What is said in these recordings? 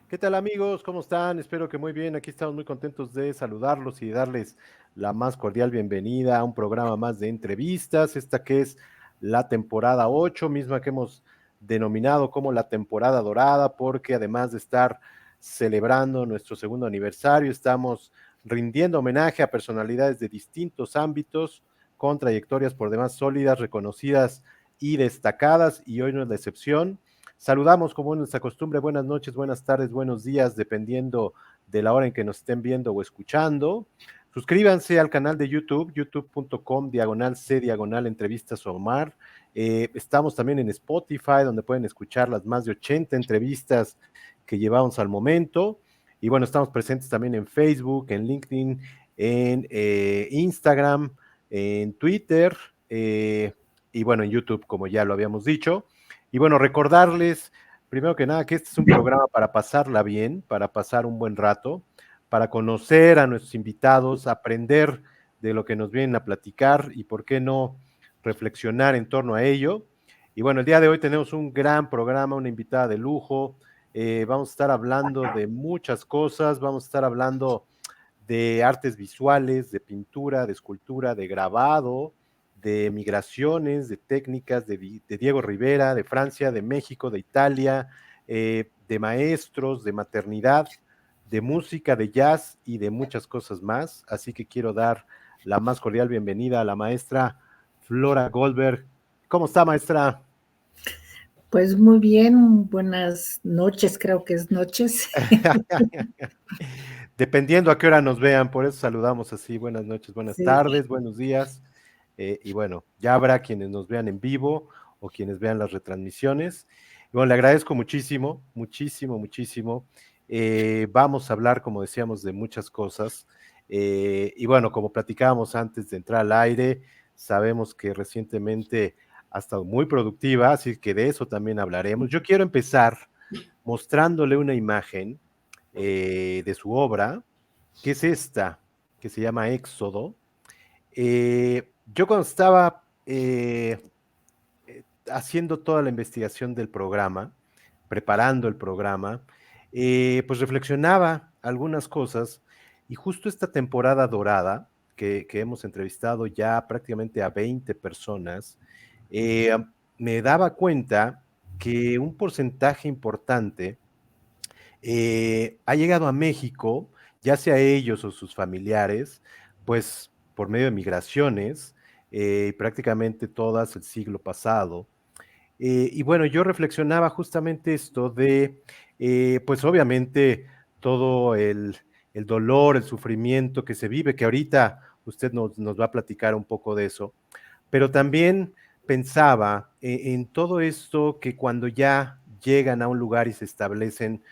¿Qué tal amigos? ¿Cómo están? Espero que muy bien. Aquí estamos muy contentos de saludarlos y darles la más cordial bienvenida a un programa más de entrevistas, esta que es la temporada 8, misma que hemos denominado como la temporada dorada, porque además de estar celebrando nuestro segundo aniversario, estamos rindiendo homenaje a personalidades de distintos ámbitos con trayectorias por demás sólidas, reconocidas y destacadas, y hoy no es la excepción. Saludamos como es nuestra costumbre, buenas noches, buenas tardes, buenos días, dependiendo de la hora en que nos estén viendo o escuchando. Suscríbanse al canal de YouTube, youtube.com/C/entrevistas Omar. Estamos también en Spotify, donde pueden escuchar las más de 80 entrevistas que llevamos al momento. Y bueno, estamos presentes también en Facebook, en LinkedIn, en Instagram, en Twitter y bueno, en YouTube, como ya lo habíamos dicho. Y bueno, recordarles, primero que nada, que este es un programa para pasarla bien, para pasar un buen rato, para conocer a nuestros invitados, aprender de lo que nos vienen a platicar y, por qué no, reflexionar en torno a ello. Y bueno, el día de hoy tenemos un gran programa, una invitada de lujo. Vamos a estar hablando de muchas cosas, vamos a estar hablando de artes visuales, de pintura, de escultura, de grabado, de migraciones, de técnicas, de Diego Rivera, de Francia, de México, de Italia, de maestros, de maternidad, de música, de jazz y de muchas cosas más. Así que quiero dar la más cordial bienvenida a la maestra Flora Goldberg. ¿Cómo está, maestra? Pues muy bien, buenas noches, creo que es noches. Dependiendo a qué hora nos vean, por eso saludamos así, buenas noches, buenas Sí, tardes, buenos días, y bueno, ya habrá quienes nos vean en vivo o quienes vean las retransmisiones. Y bueno, le agradezco muchísimo, muchísimo, muchísimo. Vamos a hablar, como decíamos, de muchas cosas. Y bueno, como platicábamos antes de entrar al aire, sabemos que recientemente ha estado muy productiva, así que de eso también hablaremos. Yo quiero empezar mostrándole una imagen de su obra, que es esta, que se llama Éxodo. Yo cuando estaba haciendo toda la investigación del programa, preparando el programa, pues reflexionaba algunas cosas y justo esta temporada dorada, que hemos entrevistado ya prácticamente a 20 personas, eh, me daba cuenta que un porcentaje importante ha llegado a México, ya sea ellos o sus familiares, pues por medio de migraciones, prácticamente todas el siglo pasado. Y bueno, yo reflexionaba justamente esto de, pues obviamente todo el dolor, el sufrimiento que se vive, que ahorita usted nos va a platicar un poco de eso, pero también pensaba en todo esto que cuando ya llegan a un lugar y se establecen,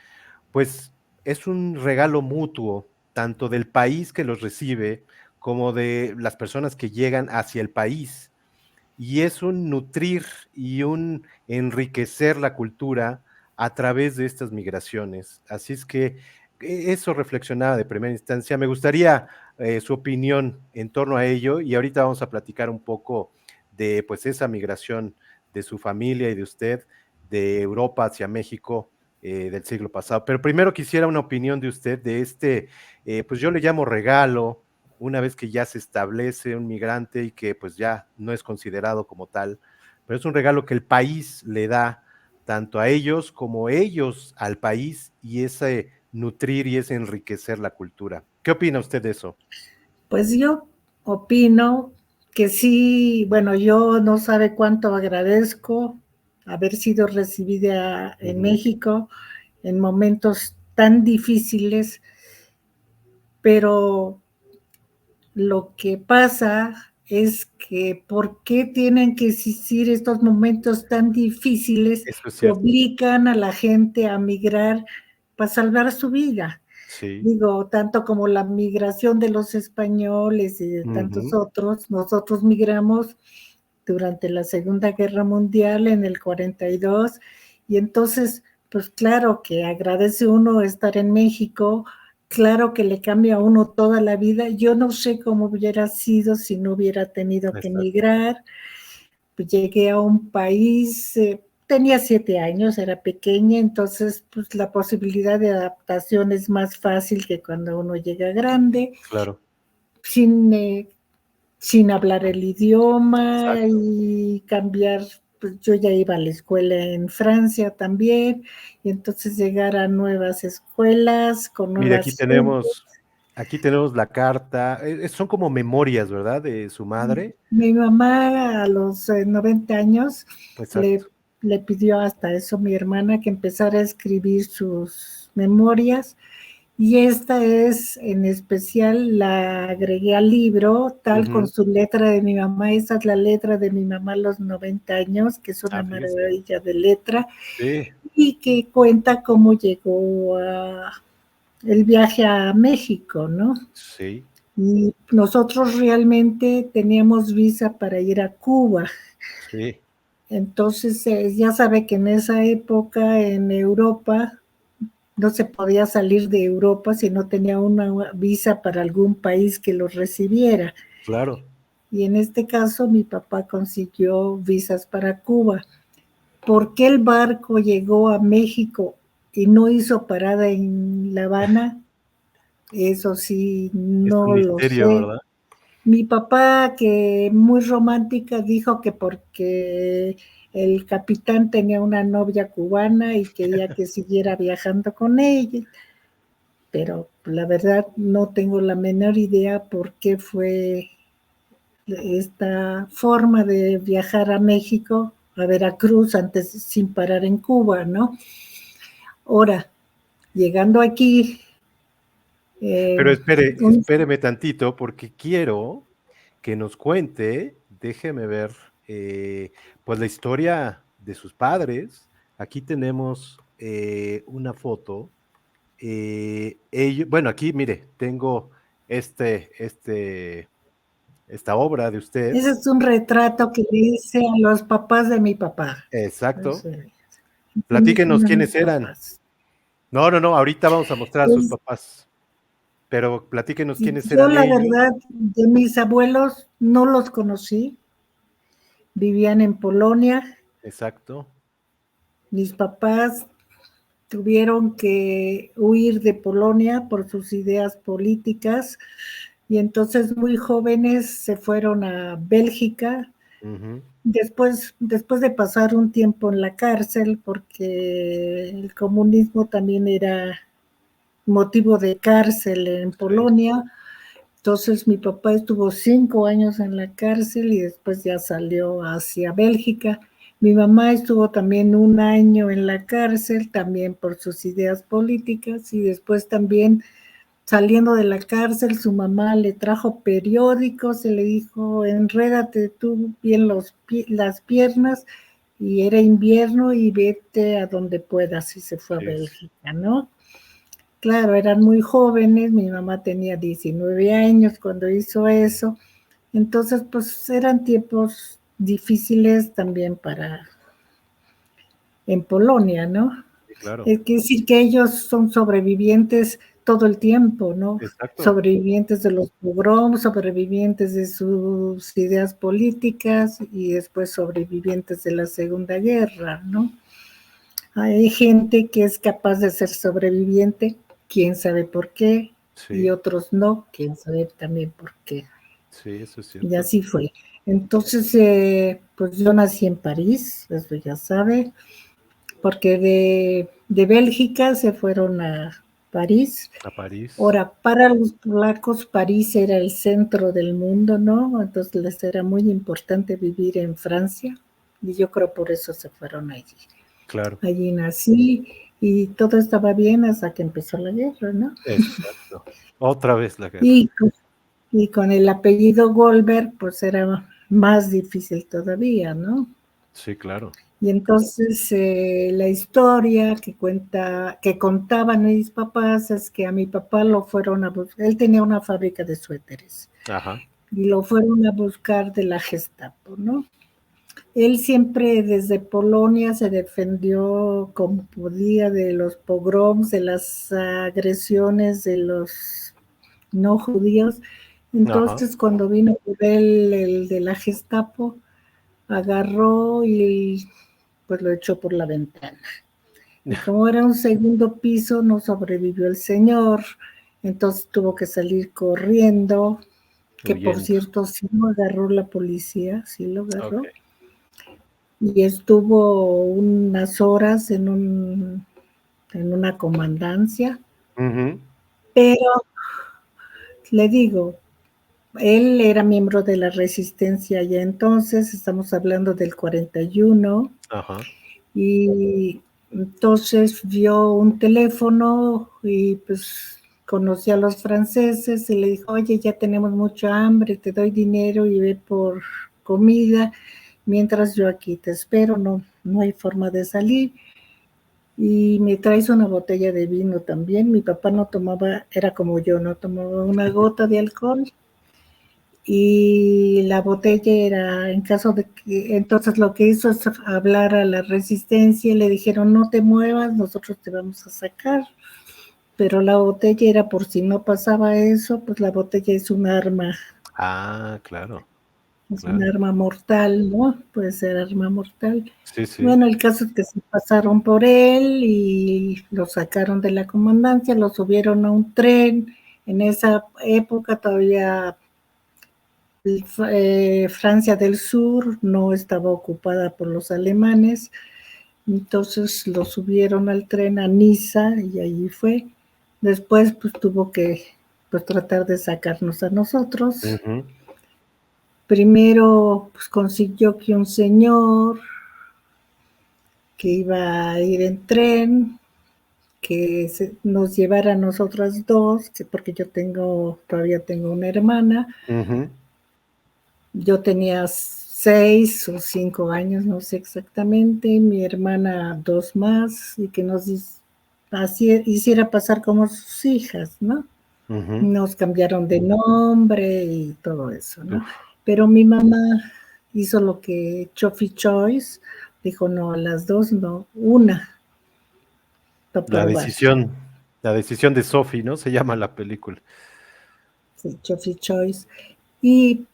pues es un regalo mutuo, tanto del país que los recibe como de las personas que llegan hacia el país. Y es un nutrir y un enriquecer la cultura a través de estas migraciones. Así es que eso reflexionaba de primera instancia. Me gustaría su opinión en torno a ello y ahorita vamos a platicar un poco de pues esa migración de su familia y de usted de Europa hacia México del siglo pasado. Pero primero quisiera una opinión de usted de este, pues yo le llamo regalo, una vez que ya se establece un migrante y que pues ya no es considerado como tal, pero es un regalo que el país le da tanto a ellos como ellos al país, y ese nutrir y ese enriquecer la cultura. ¿Qué opina usted de eso? pues yo opino que sí, bueno, yo no sabe cuánto agradezco haber sido recibida en Ujú. México en momentos tan difíciles, pero lo que pasa es que ¿por qué tienen que existir estos momentos tan difíciles Eso es que cierto. obligan a la gente a migrar para salvar su vida? Sí. Digo, tanto como la migración de los españoles y de tantos Ujú. otros, nosotros migramos durante la Segunda Guerra Mundial en el 42 y entonces, pues claro que agradece uno estar en México, claro que le cambia a uno toda la vida. Yo no sé cómo hubiera sido si no hubiera tenido que Exacto. emigrar. Pues llegué a un país tenía 7 años, era pequeña, entonces pues la posibilidad de adaptación es más fácil que cuando uno llega grande, Claro, sin, sin hablar el idioma exacto. y cambiar, pues yo ya iba a la escuela en Francia también, y entonces llegar a nuevas escuelas con Mire, nuevas gentes. aquí tenemos la carta, son como memorias, ¿verdad? De su madre. Mi mamá a los 90 años le, Exacto. le pidió hasta eso a mi hermana que empezara a escribir sus memorias y esta es en especial, la agregué al libro, tal con Ujú. su letra de mi mamá. Esa es la letra de mi mamá a los 90 años, que es Ah, una fíjese. maravilla de letra, Sí, y que cuenta cómo llegó el viaje a México, ¿no? sí, Y nosotros realmente teníamos visa para ir a Cuba. sí, Entonces, ya sabe que en esa época en Europa no se podía salir de Europa si no tenía una visa para algún país que lo recibiera. claro. Y en este caso mi papá consiguió visas para Cuba. ¿Por qué el barco llegó a México y no hizo parada en La Habana? Eso sí, Es un no lo misterio, sé. ¿verdad? Mi papá, que muy romántica, dijo que porque el capitán tenía una novia cubana y quería que siguiera viajando con ella, pero la verdad no tengo la menor idea por qué fue esta forma de viajar a México, a Veracruz, antes sin parar en Cuba, ¿no? Ahora, llegando aquí, eh, Pero un, espéreme tantito, porque quiero que nos cuente, déjeme ver, pues la historia de sus padres. Aquí tenemos una foto. Bueno, aquí, mire, tengo este, este, esta obra de usted. ese es un retrato que le hice a los papás de mi papá. Exacto. Ese, Platíquenos son quiénes mis eran. papás. No, no, no, ahorita vamos a mostrar a sus Pues papás, pero platíquenos quiénes yo eran la ellos. verdad de mis abuelos no los conocí, vivían en Polonia, Exacto. mis papás tuvieron que huir de Polonia por sus ideas políticas y entonces muy jóvenes se fueron a Bélgica. Ujú. Después de pasar un tiempo en la cárcel, porque el comunismo también era motivo de cárcel en Sí, Polonia. Entonces mi papá estuvo 5 años en la cárcel y después ya salió hacia Bélgica. Mi mamá estuvo también 1 año en la cárcel, también por sus ideas políticas, y después también saliendo de la cárcel, su mamá le trajo periódicos y le dijo, enrédate tú bien las piernas, y era invierno y vete a donde puedas, y se fue a sí, Bélgica, ¿no? Claro, eran muy jóvenes, mi mamá tenía 19 años cuando hizo eso, entonces pues eran tiempos difíciles también para en Polonia, ¿no? sí, claro. Es decir que ellos son sobrevivientes todo el tiempo, ¿no? Exacto. Sobrevivientes de los pogroms, sobrevivientes de sus ideas políticas y después sobrevivientes de la Segunda Guerra, ¿no? Hay gente que es capaz de ser sobreviviente, quién sabe por qué, y Sí, otros no, quién sabe también por qué. sí, eso es Y cierto. así fue. Entonces, pues yo nací en París, eso ya sabe, porque de Bélgica se fueron a París. A París. Ahora, para los polacos, París era el centro del mundo, ¿no? Entonces les era muy importante vivir en Francia y yo creo por eso se fueron allí. Claro. Allí nací y todo estaba bien hasta que empezó la guerra, ¿no? Exacto. Otra vez la guerra. Y, y con el apellido Goldberg, pues era más difícil todavía, ¿no? Sí, claro. Y entonces la historia que contaban mis papás es que a mi papá lo fueron a buscar, él tenía una fábrica de suéteres Ajá. y lo fueron a buscar de la Gestapo, ¿no? Él siempre desde Polonia se defendió como podía de los pogroms, de las agresiones de los no judíos. Ajá. Entonces cuando vino por él el de la Gestapo, agarró y pues lo echó por la ventana. Y como era un segundo piso, no sobrevivió el señor, entonces tuvo que salir corriendo, que por Huyendo. cierto sí lo agarró la policía, sí lo agarró. Ok. Y estuvo unas horas en una comandancia, Ujú. pero le digo, él era miembro de la resistencia ya entonces, estamos hablando del 41, Ajá. y entonces vio un teléfono y pues conoció a los franceses y le dijo, oye, ya tenemos mucha hambre, te doy dinero y ve por comida, mientras yo aquí te espero, no hay forma de salir. Y me traes una botella de vino también. Mi papá no tomaba, era como yo, no tomaba una gota de alcohol. Y la botella era, en caso de que, entonces lo que hizo es hablar a la resistencia y le dijeron, no te muevas, nosotros te vamos a sacar. Pero la botella era por si no pasaba eso, pues la botella es un arma. Ah, claro, Es un claro. arma mortal, ¿no? Puede ser arma mortal. Sí, sí. Bueno, el caso es que se pasaron por él y lo sacaron de la comandancia, lo subieron a un tren. En esa época todavía Francia del Sur no estaba ocupada por los alemanes, entonces lo subieron al tren a Niza y allí fue. Después pues tuvo que pues, tratar de sacarnos a nosotros. Ujú. Primero pues consiguió que un señor que iba a ir en tren, que nos llevara a nosotras dos, que porque yo todavía tengo una hermana, Ujú. yo tenía 6 o 5 años, no sé exactamente, mi hermana 2 más, y que nos hiciera pasar como sus hijas, ¿no? Ujú. Nos cambiaron de nombre y todo eso, ¿no? Uf. Pero mi mamá hizo lo que Chofi Choice dijo, no, las dos no, una, para La probar. decisión, la decisión de Sophie, ¿no? Se llama la película. Sí, Chofi Choice. Y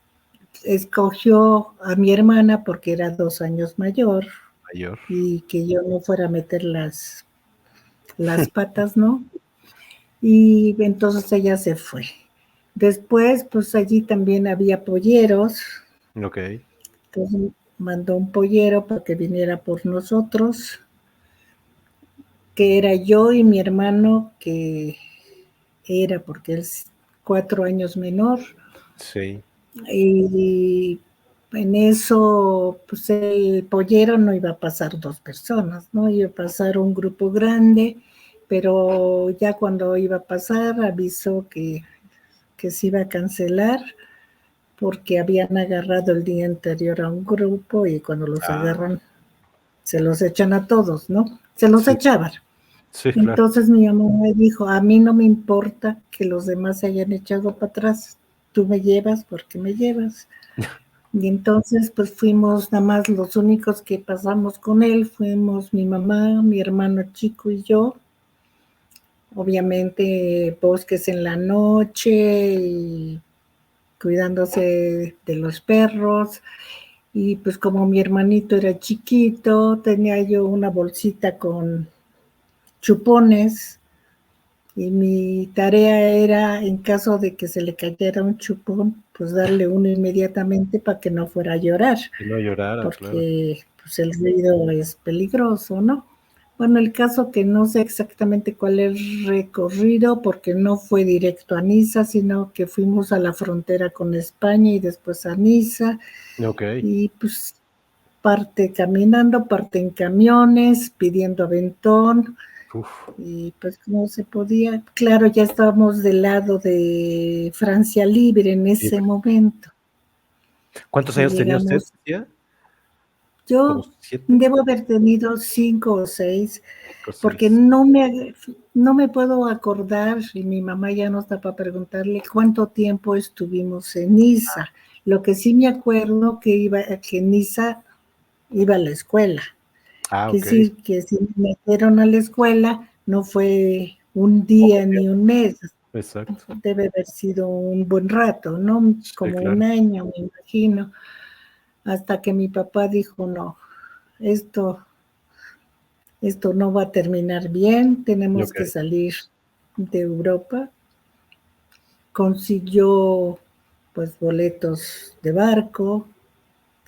escogió a mi hermana porque era 2 años mayor Mayor. y que yo no fuera a meter las patas, ¿no? Y entonces ella se fue. Después, pues allí también había polleros, Ok. entonces mandó un pollero para que viniera por nosotros, que era yo y mi hermano, que era porque él es 4 años menor, Sí. y en eso, pues el pollero no iba a pasar 2 personas, ¿no? Iba a pasar un grupo grande, pero ya cuando iba a pasar avisó que se iba a cancelar porque habían agarrado el día anterior a un grupo y cuando los Ah, agarran se los echan a todos, ¿no? Se los sí, echaban. sí, claro. Entonces mi mamá me dijo, a mí no me importa que los demás se hayan echado para atrás, tú me llevas porque me llevas. Y entonces pues fuimos nada más los únicos que pasamos con él, fuimos mi mamá, mi hermano chico y yo. Obviamente bosques en la noche y cuidándose de los perros. Y pues como mi hermanito era chiquito, tenía yo una bolsita con chupones y mi tarea era, en caso de que se le cayera un chupón, pues darle uno inmediatamente para que no fuera a llorar, Que no llorara, claro. porque pues el ruido es peligroso, ¿no? Bueno, el caso que no sé exactamente cuál es el recorrido, porque no fue directo a Niza, sino que fuimos a la frontera con España y después a Niza, Ok. y pues parte caminando, parte en camiones, pidiendo aventón, Uf. y pues no se podía. Claro, ya estábamos del lado de Francia Libre en ese Libre. momento. ¿Cuántos Y años tenía usted, llegamos, tía? ¿Como yo 7? debo haber tenido 5 o 6, 5, porque 6. no me puedo acordar, y mi mamá ya no está para preguntarle cuánto tiempo estuvimos en Niza. Lo que sí me acuerdo que en Niza iba a la escuela. Ah, Que ok. decir que si me metieron a la escuela no fue un Poco día ni tiempo. un mes, Exacto. debe haber sido un buen rato, ¿no? Sí, Como claro. un año, me imagino, hasta que mi papá dijo, no, esto esto no va a terminar bien, tenemos Ok. que salir de Europa. Consiguió pues boletos de barco,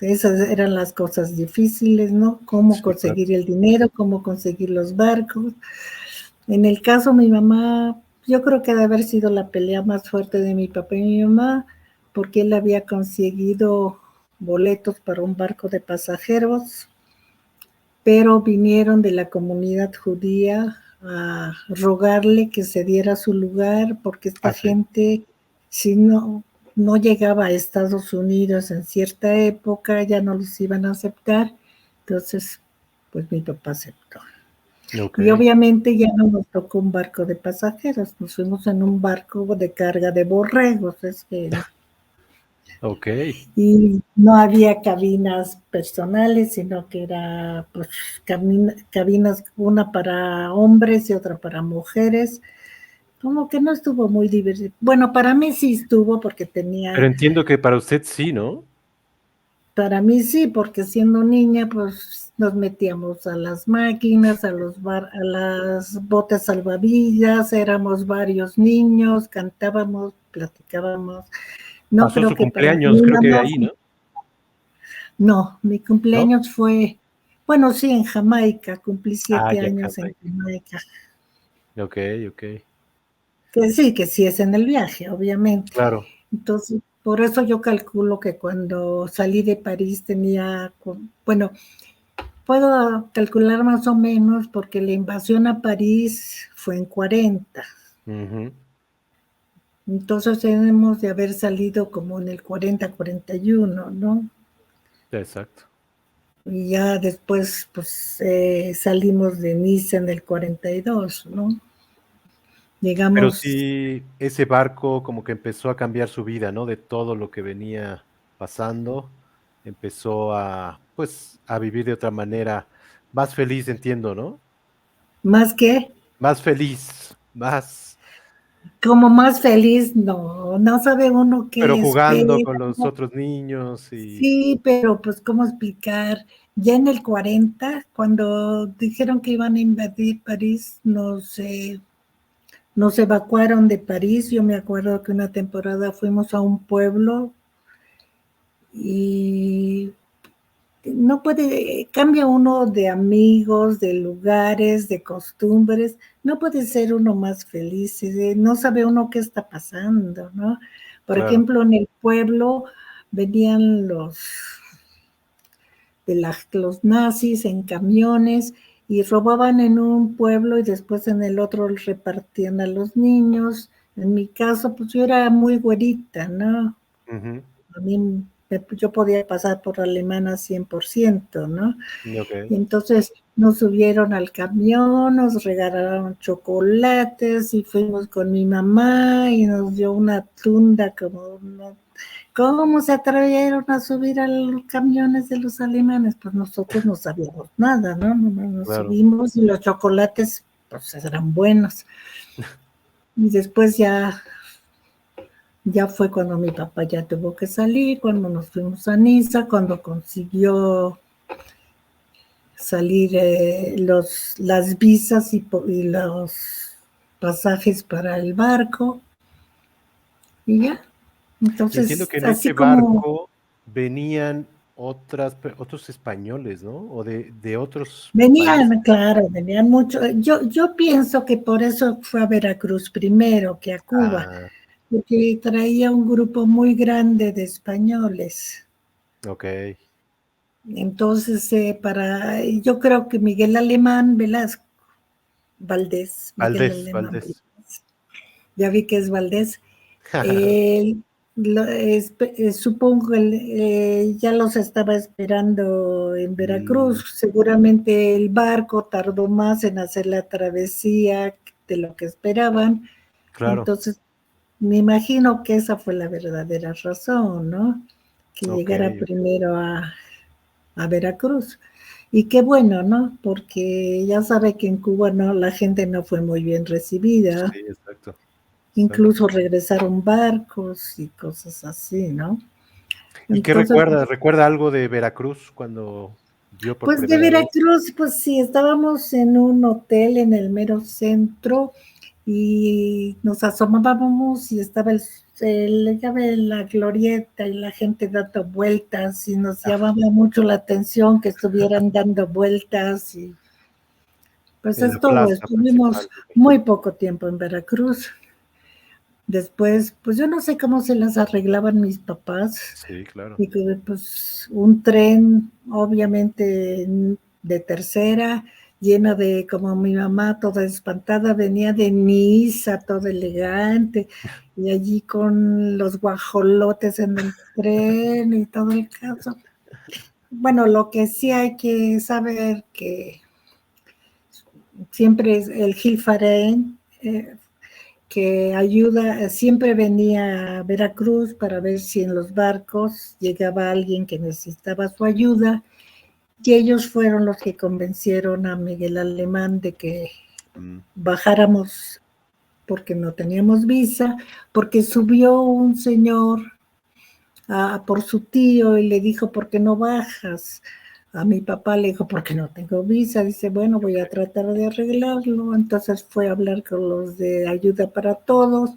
esas eran las cosas difíciles, ¿no? Cómo Sí, claro. conseguir el dinero, cómo conseguir los barcos. En el caso mi mamá, yo creo que debe haber sido la pelea más fuerte de mi papá y mi mamá, porque él había conseguido boletos para un barco de pasajeros, pero vinieron de la comunidad judía a rogarle que se diera su lugar, porque esta Ah, sí. gente, si no llegaba a Estados Unidos en cierta época, ya no los iban a aceptar. Entonces, pues mi papá aceptó. Ok. Y obviamente ya no nos tocó un barco de pasajeros, nos fuimos en un barco de carga de borregos, es que Ok. y no había cabinas personales, sino que era pues cabinas, una para hombres y otra para mujeres. Como que no estuvo muy divertido. Bueno, para mí sí estuvo porque Pero tenía, entiendo que para usted sí, ¿no? para mí sí, porque siendo niña pues nos metíamos a las máquinas, a las botes salvavidas, éramos varios niños, cantábamos, platicábamos. No Pasó creo su que para cumpleaños, mí creo que de mamá. ahí, ¿no? No, mi ¿No? cumpleaños fue, bueno, sí, en Jamaica, cumplí Ah, 7 años en Jamaica. ok, ok. Que sí es en el viaje, obviamente. Claro. Entonces, por eso yo calculo que cuando salí de París tenía, bueno, puedo calcular más o menos porque la invasión a París fue en 40. Ujú. Entonces tenemos de haber salido como en el 40, 41, ¿no? Exacto. Y ya después, pues salimos de Niza en el 42, ¿no? Pero Llegamos sí, ese barco como que empezó a cambiar su vida, ¿no? De todo lo que venía pasando, empezó a, pues, a vivir de otra manera, más feliz, entiendo, ¿no? más que, Más feliz, más, como más feliz, no, no sabe uno pero qué jugando espera. con los otros niños y, Sí, pero pues cómo explicar, ya en el 40, cuando dijeron que iban a invadir París, nos evacuaron de París. Yo me acuerdo que una temporada fuimos a un pueblo y no puede, cambia uno de amigos, de lugares, de costumbres, no puede ser uno más feliz, no sabe uno qué está pasando, ¿no? Por claro, ejemplo, en el pueblo venían los nazis en camiones y robaban en un pueblo y después en el otro repartían a los niños. En mi caso, pues yo era muy güerita, ¿no? ujú, A mí, yo podía pasar por alemana 100%, ¿no? ok, Y entonces nos subieron al camión, nos regalaron chocolates y fuimos con mi mamá y nos dio una tunda como, ¿cómo se atrevieron a subir a los camiones de los alemanes? Pues nosotros no sabíamos nada, ¿no? Nos claro. subimos y los chocolates pues eran buenos. Y después ya fue cuando mi papá ya tuvo que salir, cuando nos fuimos a Niza, cuando consiguió salir las visas y los pasajes para el barco y ya. Y entiendo Entonces, que en así ese como barco venían otros españoles, ¿no? O de otros países. venían mucho. Yo pienso que por eso fue a Veracruz primero que a Cuba, Ah, porque traía un grupo muy grande de españoles. ok. Entonces, yo creo que Miguel Alemán Velasco, Miguel Valdés, Alemán Valdés. Velasco, ya vi que es Valdés. Eh, Supongo que ya los estaba esperando en Mm, Veracruz. Seguramente el barco tardó más en hacer la travesía de lo que esperaban. claro, Entonces, me imagino que esa fue la verdadera razón, ¿no? Que ok, llegara ok. primero a Veracruz. Y qué bueno, ¿no? Porque ya sabe que en Cuba no, la gente no fue muy bien recibida. Sí, exacto, exacto. Incluso regresaron barcos y cosas así, ¿no? ¿Y qué Entonces, recuerda? ¿Recuerda algo de Veracruz cuando vio por Pues de primera vez? Veracruz, pues sí, estábamos en un hotel en el mero centro y nos asomábamos y estaba ya ve, la glorieta y la gente dando vueltas y nos Ah, llamaba mucho la atención que estuvieran dando vueltas y pues en la es todo. plaza principal. Estuvimos muy poco tiempo en Veracruz. Después, pues yo no sé cómo se las arreglaban mis papás. Sí, claro. Y que pues un tren, obviamente de tercera, lleno de, como mi mamá toda espantada, venía de Niza, toda elegante, y allí con los guajolotes en el tren y todo el caso. Bueno, lo que sí hay que saber que siempre es el Gil Farén, que ayuda, siempre venía a Veracruz para ver si en los barcos llegaba alguien que necesitaba su ayuda, y ellos fueron los que convencieron a Miguel Alemán de que Mm, bajáramos porque no teníamos visa, porque subió un señor por su tío y le dijo, ¿por qué no bajas? A mi papá le dijo, porque no tengo visa. Dice, bueno, voy a tratar de arreglarlo. Entonces fue a hablar con los de Ayuda para Todos.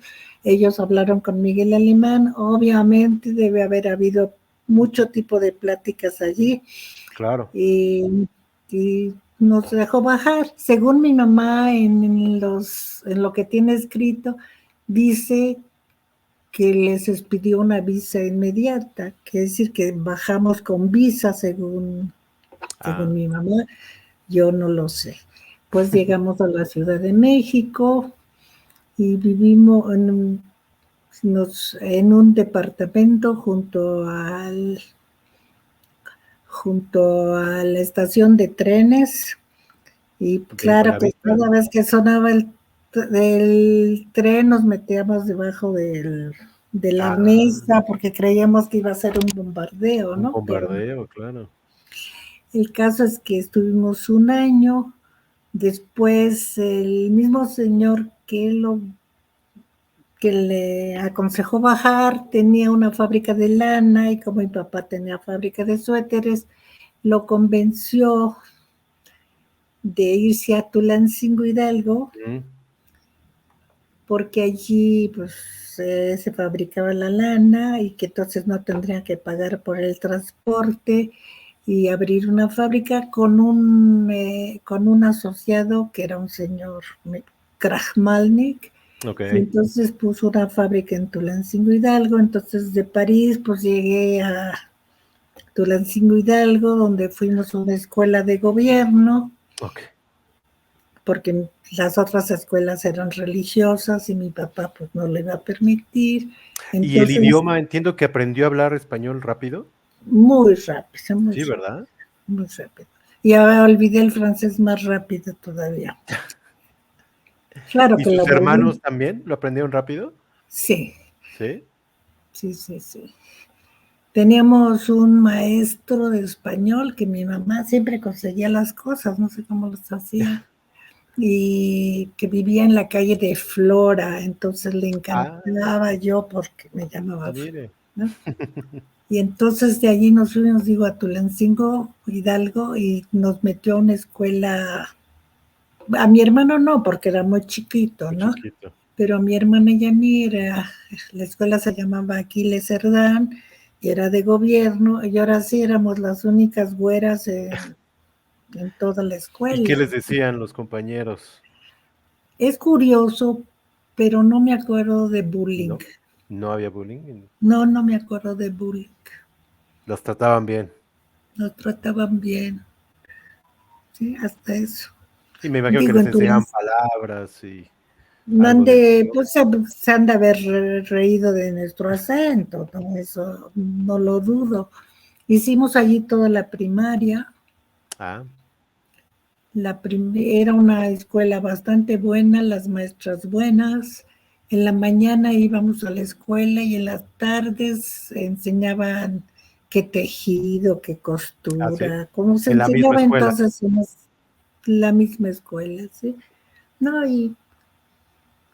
Ellos hablaron con Miguel Alemán. Obviamente debe haber habido mucho tipo de pláticas allí. claro. Y nos dejó bajar. Según mi mamá, en lo que tiene escrito, dice que les expidió una visa inmediata, que es decir, que bajamos con visa según Ah, mi mamá, yo no lo sé. Pues llegamos a la Ciudad de México y vivimos en un departamento junto a la estación de trenes y de claro que Buenavista. cada vez que sonaba el tren nos metíamos debajo de la Ah, mesa porque creíamos que iba a ser un bombardeo, un ¿no? Pero bombardeo, claro. el caso es que estuvimos un año, después el mismo señor que le aconsejó bajar tenía una fábrica de lana y como mi papá tenía fábrica de suéteres, lo convenció de irse a Tulancingo Hidalgo Mm, porque allí pues se fabricaba la lana y que entonces no tendría que pagar por el transporte y abrir una fábrica con un asociado que era un señor Krachmalnik, ok. y entonces puso una fábrica en Tulancingo Hidalgo. Entonces de París pues llegué a Tulancingo Hidalgo, donde fuimos a una escuela de gobierno Ok. porque las otras escuelas eran religiosas y mi papá pues no le iba a permitir. ¿Y el Entonces, idioma, entiendo que aprendió a hablar español rápido? muy rápido, muy Sí, rápido, ¿verdad? muy rápido. Y ahora olvidé el francés más rápido todavía. Claro ¿Y que lo sus volví. hermanos también lo aprendieron rápido? Sí, Sí. sí, sí, sí. Teníamos un maestro de español que mi mamá siempre conseguía las cosas, no sé cómo los hacía, y que vivía en la calle de Flora, entonces le Ah, encantaba yo porque me llamaba Flora, mire. ¿no? Y entonces de allí nos fuimos, digo, a Tulancingo, Hidalgo, y nos metió a una escuela. A mi hermano no, porque era muy chiquito, Muy ¿no? chiquito. Pero a mi hermana y a mí la escuela se llamaba Aquiles Cerdán, y era de gobierno, y ahora sí éramos las únicas güeras en toda la ¿Y qué escuela. les decían los compañeros? Es curioso, pero no me acuerdo de bullying. ¿No? ¿No había bullying? No, no me acuerdo de bullying. Los trataban bien. Nos trataban bien, sí, hasta eso. Y me imagino que Digo, les en enseñaban Tulancingo. palabras y algo de Mande, eso. pues se han de haber reído de nuestro acento, ¿no? Eso no lo dudo. Hicimos allí toda la primaria. Ah, Era una escuela bastante buena, las maestras buenas. En la mañana íbamos a la escuela y en las tardes enseñaban qué tejido, qué ah, sí. costura, como se En la misma enseñaba escuela. entonces en la misma escuela, ¿sí? No, y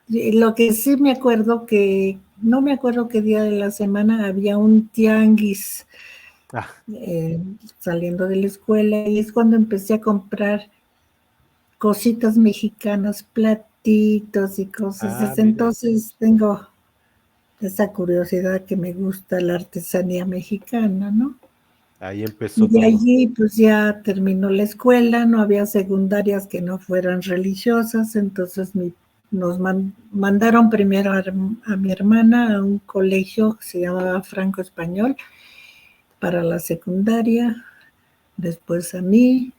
lo que sí me acuerdo que, no me acuerdo qué día de la semana había un tianguis Ah, saliendo de la escuela, y es cuando empecé a comprar cositas mexicanas, platitos y cosas. Desde mira, entonces tengo esa curiosidad que me gusta la artesanía mexicana, ¿no? ahí Y empezó de todo. allí pues ya terminó la escuela, no había secundarias que no fueran religiosas, entonces nos mandaron primero a mi hermana a un colegio que se llamaba Franco Español para la secundaria, después a mí,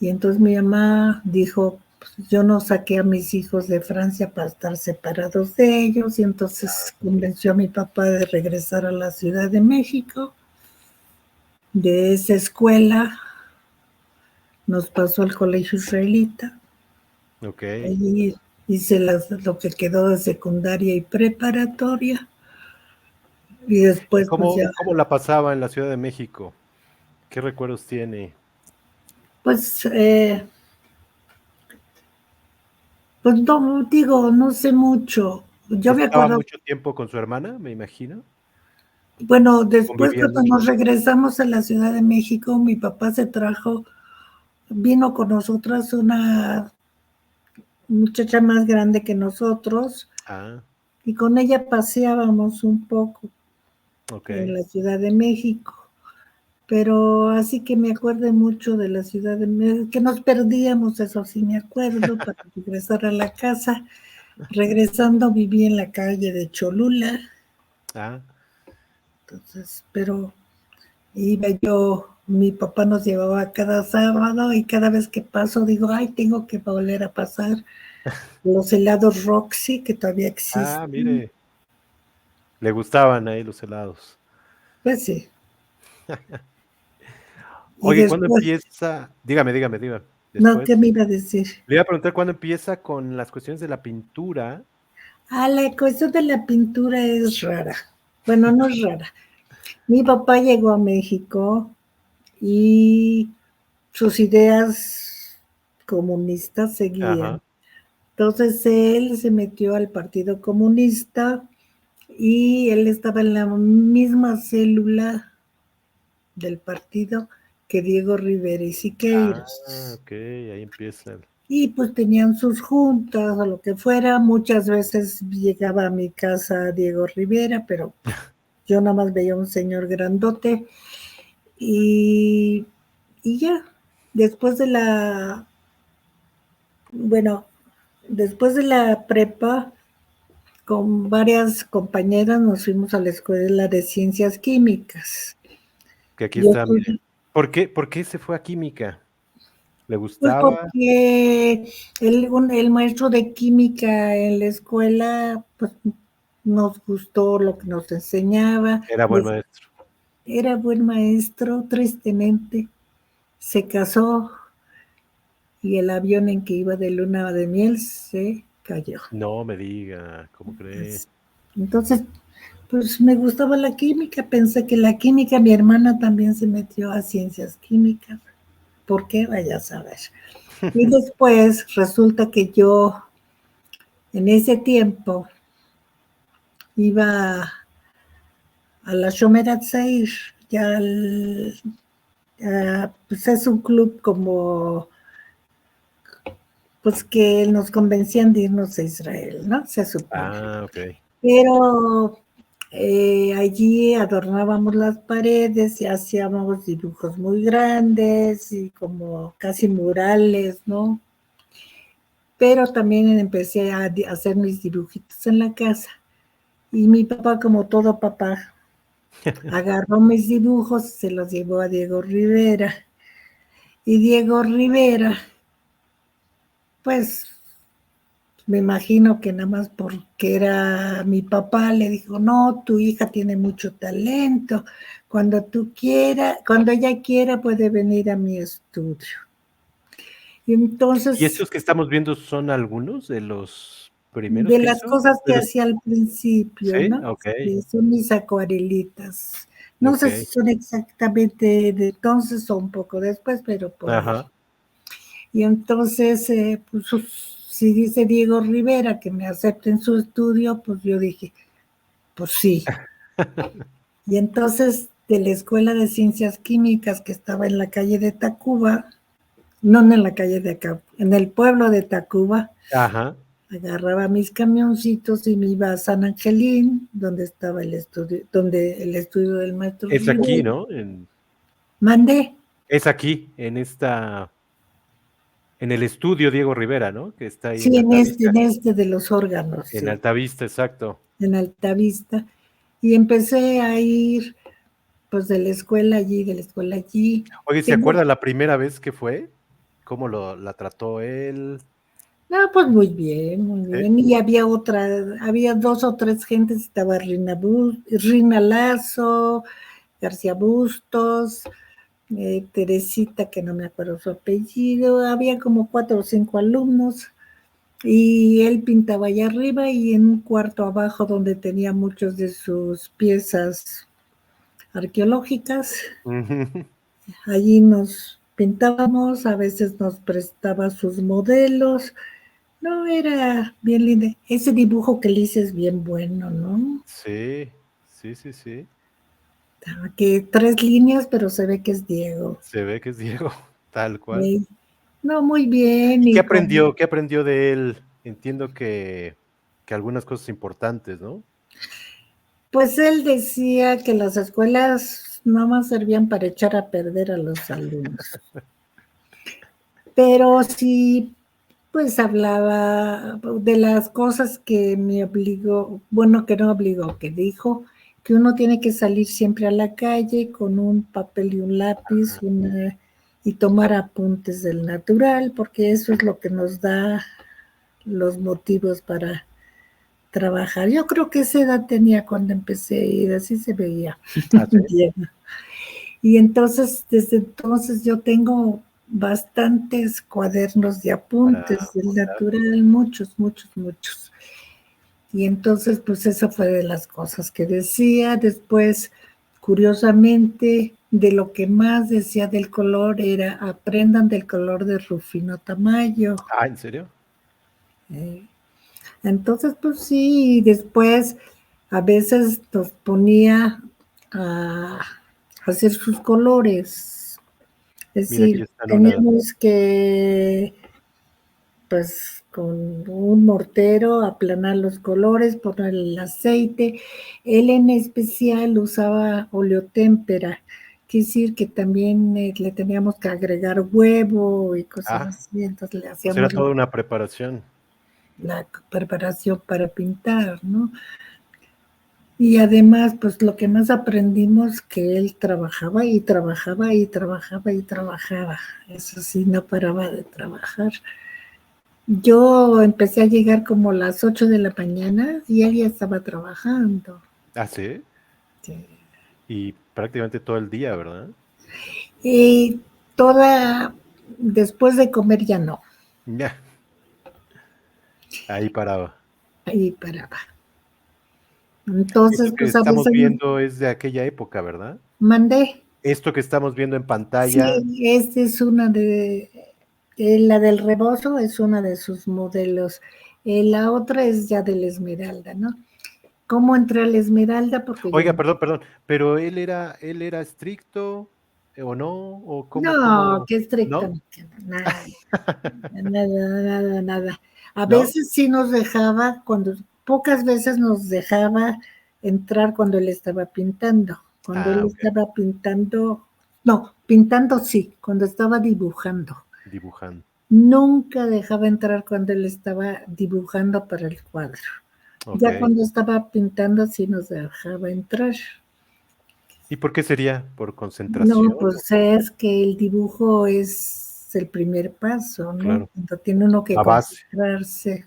y entonces mi mamá dijo, pues, yo no saqué a mis hijos de Francia para estar separados de ellos, y entonces convenció a mi papá de regresar a la Ciudad de México. De esa escuela nos pasó al colegio israelita. Ok. Allí hice lo que quedó de secundaria y preparatoria. Y ¿Y después, pues ya, cómo la pasaba en la Ciudad de México? ¿Qué recuerdos tiene? pues, pues no, digo, no sé mucho. Yo me ¿Estaba acuerdo, mucho tiempo con su hermana, me imagino? bueno, después ¿Convivían cuando mucho? nos regresamos a la Ciudad de México, mi papá vino con nosotras una muchacha más grande que nosotros, Ah, y con ella paseábamos un poco ok. en la Ciudad de México. Pero así que me acuerdo mucho de la Ciudad de México, que nos perdíamos, eso sí me acuerdo, para regresar a la casa. Regresando viví en la calle de Cholula, Ah, entonces, pero iba yo, mi papá nos llevaba cada sábado, y cada vez que paso digo, ay, tengo que volver a pasar los helados Roxy, que todavía existen. mire, le gustaban ahí los helados. Pues sí, y Oye, ¿cuándo después, empieza? Dígame, no, ¿qué después. me iba a decir? Le iba a preguntar cuándo empieza con las cuestiones de la pintura. La cuestión de la pintura es rara. Bueno, no es rara. Mi papá llegó a México y sus ideas comunistas Ajá. seguían. Entonces él se metió al Partido Comunista, y él estaba en la misma célula del partido que Diego Rivera y Siqueiros. Okey, ahí empieza el Y pues tenían sus juntas o lo que fuera. Muchas veces llegaba a mi casa Diego Rivera, pero yo nada más veía un señor grandote. Y, y ya, después de bueno, después de la prepa, con varias compañeras nos fuimos a la escuela de ciencias químicas. que aquí Yo está, mire. estudié, Por qué se fue a química? ¿Le pues gustaba? porque el maestro de química en la escuela, pues nos gustó lo que nos enseñaba. Era buen maestro. Era buen maestro, tristemente. Se casó, y el avión en que iba de luna de miel se cayó. No me diga, ¿cómo cree? Entonces, pues me gustaba la química, pensé que la química, mi hermana también se metió a ciencias químicas. ¿Por qué? Vaya a saber. Y después resulta que yo en ese tiempo iba a la Shomerat Seir, ya pues es un club como, pues que nos convencían de irnos a Israel, ¿no? Se supone. Okey. Pero allí adornábamos las paredes y hacíamos dibujos muy grandes y como casi murales, ¿no? Pero también empecé a hacer mis dibujitos en la casa. Y mi papá, como todo papá, agarró mis dibujos y se los llevó a Diego Rivera. Y Diego Rivera, pues me imagino que nada más porque era mi papá, le dijo, no, tu hija tiene mucho talento, cuando tú quieras, cuando ella quiera puede venir a mi estudio. Y ¿Y entonces, estos que estamos viendo son algunos de los primeros de que las hizo? cosas De que los hacía al principio, ¿Sí? ¿no? Okey, Sí, son mis acuarelitas. No sé si okey. son exactamente de entonces o un poco después, pero por ahí. Ajá. Y entonces, pues, si dice Diego Rivera que me acepte en su estudio, pues yo dije, pues sí. Y entonces de la Escuela de Ciencias Químicas que estaba en la calle de Tacuba, no en la calle de acá, en el pueblo de Tacuba. Ajá. Agarraba mis camioncitos y me iba a San Angelín, donde estaba el estudio, donde el estudio del maestro Es aquí, Rivera. ¿no? Mandé. Es aquí, en el estudio Diego Rivera, ¿no? Que está ahí Sí, en Altavista. en este de los órganos, En sí, Altavista, exacto. en Altavista. Y empecé a ir, pues, de la escuela allí, de la escuela allí. Oye, ¿se Tengo, acuerda la primera vez que fue? ¿Cómo la trató él? no, pues muy bien, muy ¿Eh? bien. Y había dos o tres gentes, estaba Rina Lazo, García Bustos, Teresita, que no me acuerdo su apellido, había como 4 o 5 alumnos. Y él pintaba allá arriba y en un cuarto abajo donde tenía muchas de sus piezas arqueológicas. Ujú. Allí nos pintábamos, a veces nos prestaba sus modelos. No, era bien lindo. Ese dibujo que le hice es bien bueno, ¿no? Sí, sí, sí, sí. Que 3 líneas, pero se ve que es Diego. Se ve que es Diego, tal cual. No, muy bien. ¿Y qué Y con, aprendió? ¿Qué aprendió de él? Entiendo que algunas cosas importantes, ¿no? pues él decía que las escuelas no más servían para echar a perder a los alumnos. Pero sí, pues hablaba de las cosas que me obligó, bueno, que no obligó, que dijo que uno tiene que salir siempre a la calle con un papel y un lápiz y tomar apuntes del natural, porque eso es lo que nos da los motivos para trabajar. Yo creo que esa edad tenía cuando empecé a ir, así se veía. Ah, sí. Y entonces, desde entonces yo tengo bastantes cuadernos de Para apuntes del apuntar. natural, muchos, muchos, muchos. Y entonces, pues eso fue de las cosas que decía. Después, curiosamente, de lo que más decía del color era aprendan del color de Rufino Tamayo. Ah, ¿en serio? Eh, Entonces, pues sí, y después a veces nos ponía a hacer sus colores. Es Mira, aquí decir, están una. teníamos que, pues, con un mortero aplanar los colores, poner el aceite. Él en especial usaba oleotémpera, quiere decir que también le teníamos que agregar huevo y cosas Ah, así, entonces le pues era hacíamos toda una preparación. la preparación para pintar, ¿no? Y además, pues lo que más aprendimos que él trabajaba y trabajaba y trabajaba y trabajaba. Eso sí, no paraba de trabajar. Yo empecé a llegar como a las 8 de la mañana y él ya estaba trabajando. Ah, sí. Sí. Y prácticamente todo el día, ¿verdad? Y después de comer ya no, Ya, ahí paraba. ahí paraba. Esto Entonces, que pues a estamos veces viendo es de aquella época, ¿verdad? mandé. Esto que estamos viendo en Sí, pantalla. esta es la del rebozo es una de sus modelos. La otra es ya de la Esmeralda, ¿no? ¿Cómo entré a la Esmeralda? Porque yo Oiga, perdón, pero él era estricto o no, o no, qué ¿no? estrictamente, nada, nada, nada, nada. A ¿No? veces sí nos dejaba, pocas veces nos dejaba entrar cuando él estaba pintando. Cuando Ah, él ok, estaba pintando, no, pintando sí, cuando estaba dibujando. dibujando. Nunca dejaba entrar cuando él estaba dibujando para el cuadro. Ok. Ya cuando estaba pintando sí nos dejaba entrar. ¿Y por qué sería? ¿Por No, concentración? pues es que el dibujo es el primer paso, ¿no? Claro, Cuando tiene uno que la base. concentrarse.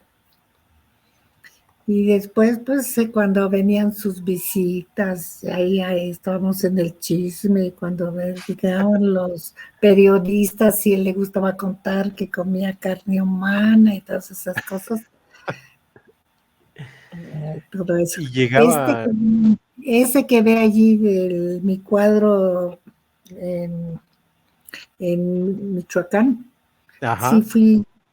Y después, pues, cuando venían sus visitas, ahí estábamos en el chisme, cuando llegaban los periodistas y él le gustaba contar que comía carne humana y todas esas cosas, todo eso. Y Este, llegaba, ese que ve allí de mi cuadro en, en Michoacán, sí, ajá,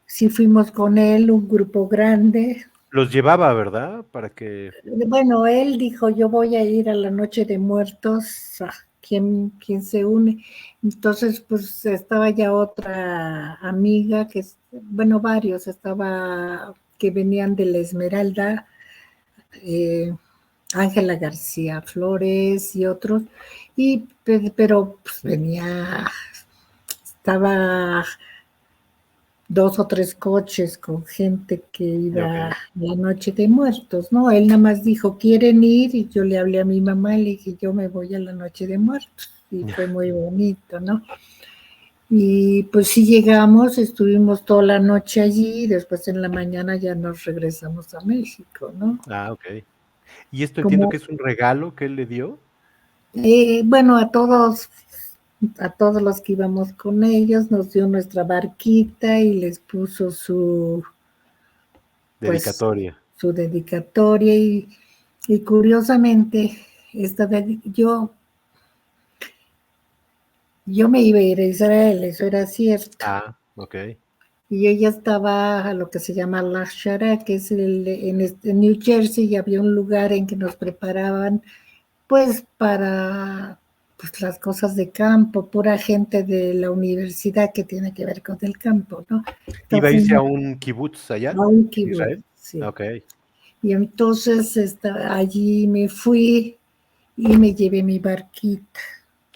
sí fuimos con él, un grupo grande. los llevaba, ¿verdad? Para que, Bueno, él dijo, yo voy a ir a la Noche de Muertos quién se une. Entonces, pues estaba ya otra amiga bueno, varios, estaba que venían de la Esmeralda, Ángela García Flores y otros, pero pues estaba 2 o 3 coches con gente que iba Ok. a la Noche de Muertos, ¿no? Él nada más dijo, ¿quieren ir? Y yo le hablé a mi mamá y le dije, yo me voy a la Noche de Muertos. Y fue muy bonito, ¿no? Y pues sí llegamos, estuvimos toda la noche allí y después en la mañana ya nos regresamos a México, ¿no? Ah, ok. Y esto entiendo Como, que es un regalo que él le dio. bueno, a todos los que íbamos con ellos, nos dio nuestra barquita y les puso pues, Dedicatoria. su dedicatoria y curiosamente, esta vez yo me iba a ir a Israel, eso era cierto. Ah, ok. Y ella estaba a lo que se llama La Shara, que es en New Jersey, y había un lugar en que nos preparaban, pues, para pues, las cosas de campo, pura gente de la universidad que tiene que ver con el campo, ¿no? ¿Iba a Entonces, irse a un kibutz allá, a un en kibutz, Israel? sí. Ok. Y entonces allí me fui y me llevé mi barquita.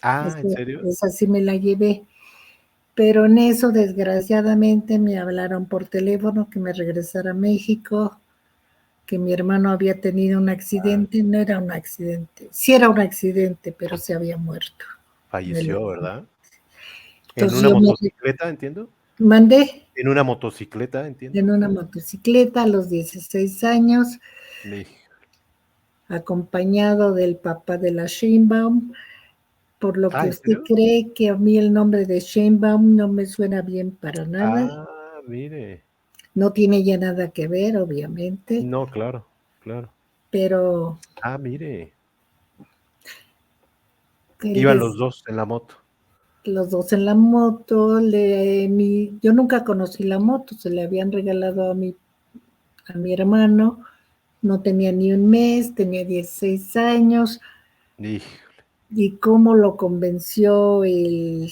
Ah, ¿en serio? Esa sí me la llevé. Pero en eso, desgraciadamente, me hablaron por teléfono que me regresara a México, que mi hermano había tenido un Ah, accidente. No era un accidente, sí era un accidente, pero se había muerto. falleció, ¿verdad? En Entonces una yo me motocicleta, entiendo. mandé En una motocicleta, entiendo. en una motocicleta a los 16 años, Mi- acompañado del papá de la Sheinbaum, por lo Ah, que ¿en usted serio? cree que a mí el nombre de Sheinbaum no me suena bien para nada. Ah, mire. No tiene ya nada que ver, obviamente, No, claro, claro. pero Ah, mire. él Iban los des- dos en la moto. los dos en la moto, yo nunca conocí la moto, se le habían regalado a mi hermano, no tenía ni un mes, tenía 16 años, Híjole, y cómo lo convenció el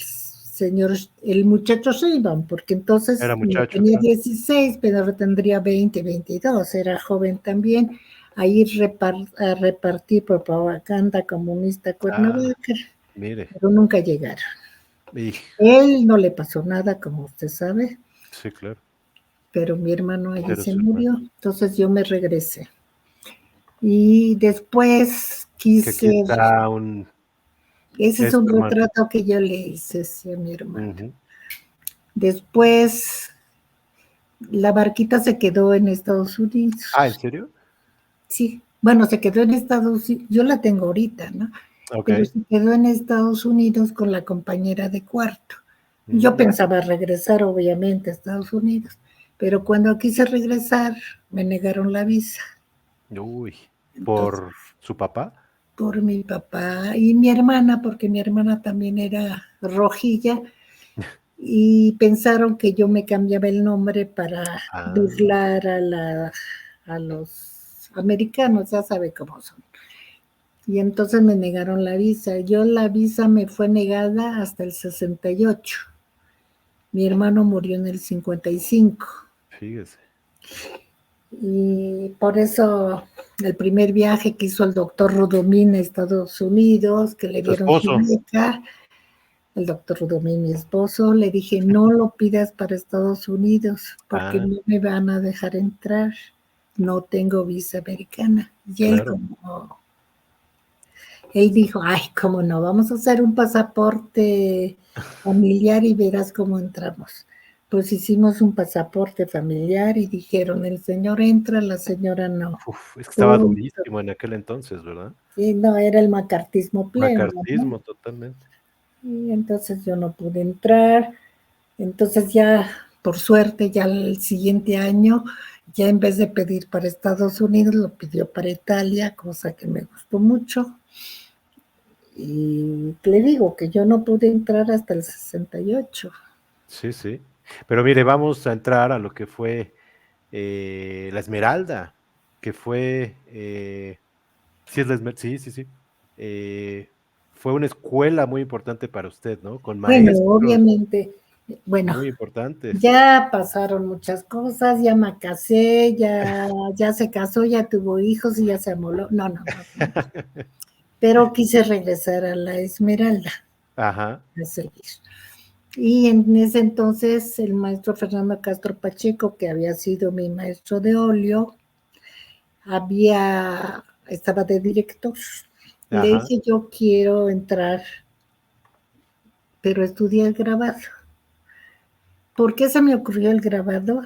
muchacho Sheinbaum, porque entonces era no muchacho, tenía claro. 16, pero tendría 20, 22, era joven también, a ir a repartir propaganda comunista a Ah, Cuernavaca, mire. pero nunca llegaron. Hij- Él no le pasó nada, como usted sabe, Sí, claro. pero mi hermano allí Pero se su hermano. murió, entonces yo me regresé. Y después Que aquí quise, está ese es es un tu hermano. retrato que yo le hice sí, a mi hermano. Ujú. Después la barquita se quedó en Estados Ah, ¿en Unidos. serio? Sí, bueno, se quedó en Estados Unidos, yo la tengo ahorita, ¿no? Ok. Pero se quedó en Estados Unidos con la compañera de cuarto. Yo Mm. pensaba regresar, obviamente, a Estados Unidos, pero cuando quise regresar, me negaron la visa. Uy, Entonces, ¿por su papá? por mi papá y mi hermana, porque mi hermana también era rojilla, y pensaron que yo me cambiaba el nombre para Ah, burlar a los americanos, ya sabe cómo son. Y entonces me negaron la visa. La visa me fue negada hasta el 68. Mi hermano murió en el 55. fíjese. Y por eso el primer viaje que hizo el doctor Rudomín a Estados Unidos, que le Su dieron su esposo. beca, el doctor Rudomín, mi esposo, le dije, no lo pidas para Estados Unidos porque Ah, no me van a dejar entrar. No tengo visa americana. Y claro. él dijo, ay, cómo no, vamos a hacer un pasaporte familiar y verás cómo entramos. Pues hicimos un pasaporte familiar y dijeron, el señor entra, la señora no. Uf, es que estaba Punto. durísimo en aquel entonces, ¿verdad? Sí, no, era el macartismo pleno, ¿no? Macartismo totalmente. Y entonces yo no pude entrar. Entonces ya, por suerte, ya el siguiente año, ya en vez de pedir para Estados Unidos, lo pidió para Italia, cosa que me gustó mucho. Y le digo que yo no pude entrar hasta el 68. Sí, sí. Pero mire, vamos a entrar a lo que fue la Esmeralda, que fue, sí, sí, sí, sí. fue una escuela muy importante para usted, ¿no? Con Bueno, maestros obviamente, bueno, muy importantes. ya pasaron muchas cosas, ya me casé, ya se casó, ya tuvo hijos y ya se amoló. No, no, no, no. Pero quise regresar a la Esmeralda Ajá, a seguir. Y en ese entonces el maestro Fernando Castro Pacheco, que había sido mi maestro de óleo, estaba de director. Le ajá. dije, yo quiero entrar, pero estudiar grabado. ¿Por qué se me ocurrió el grabado?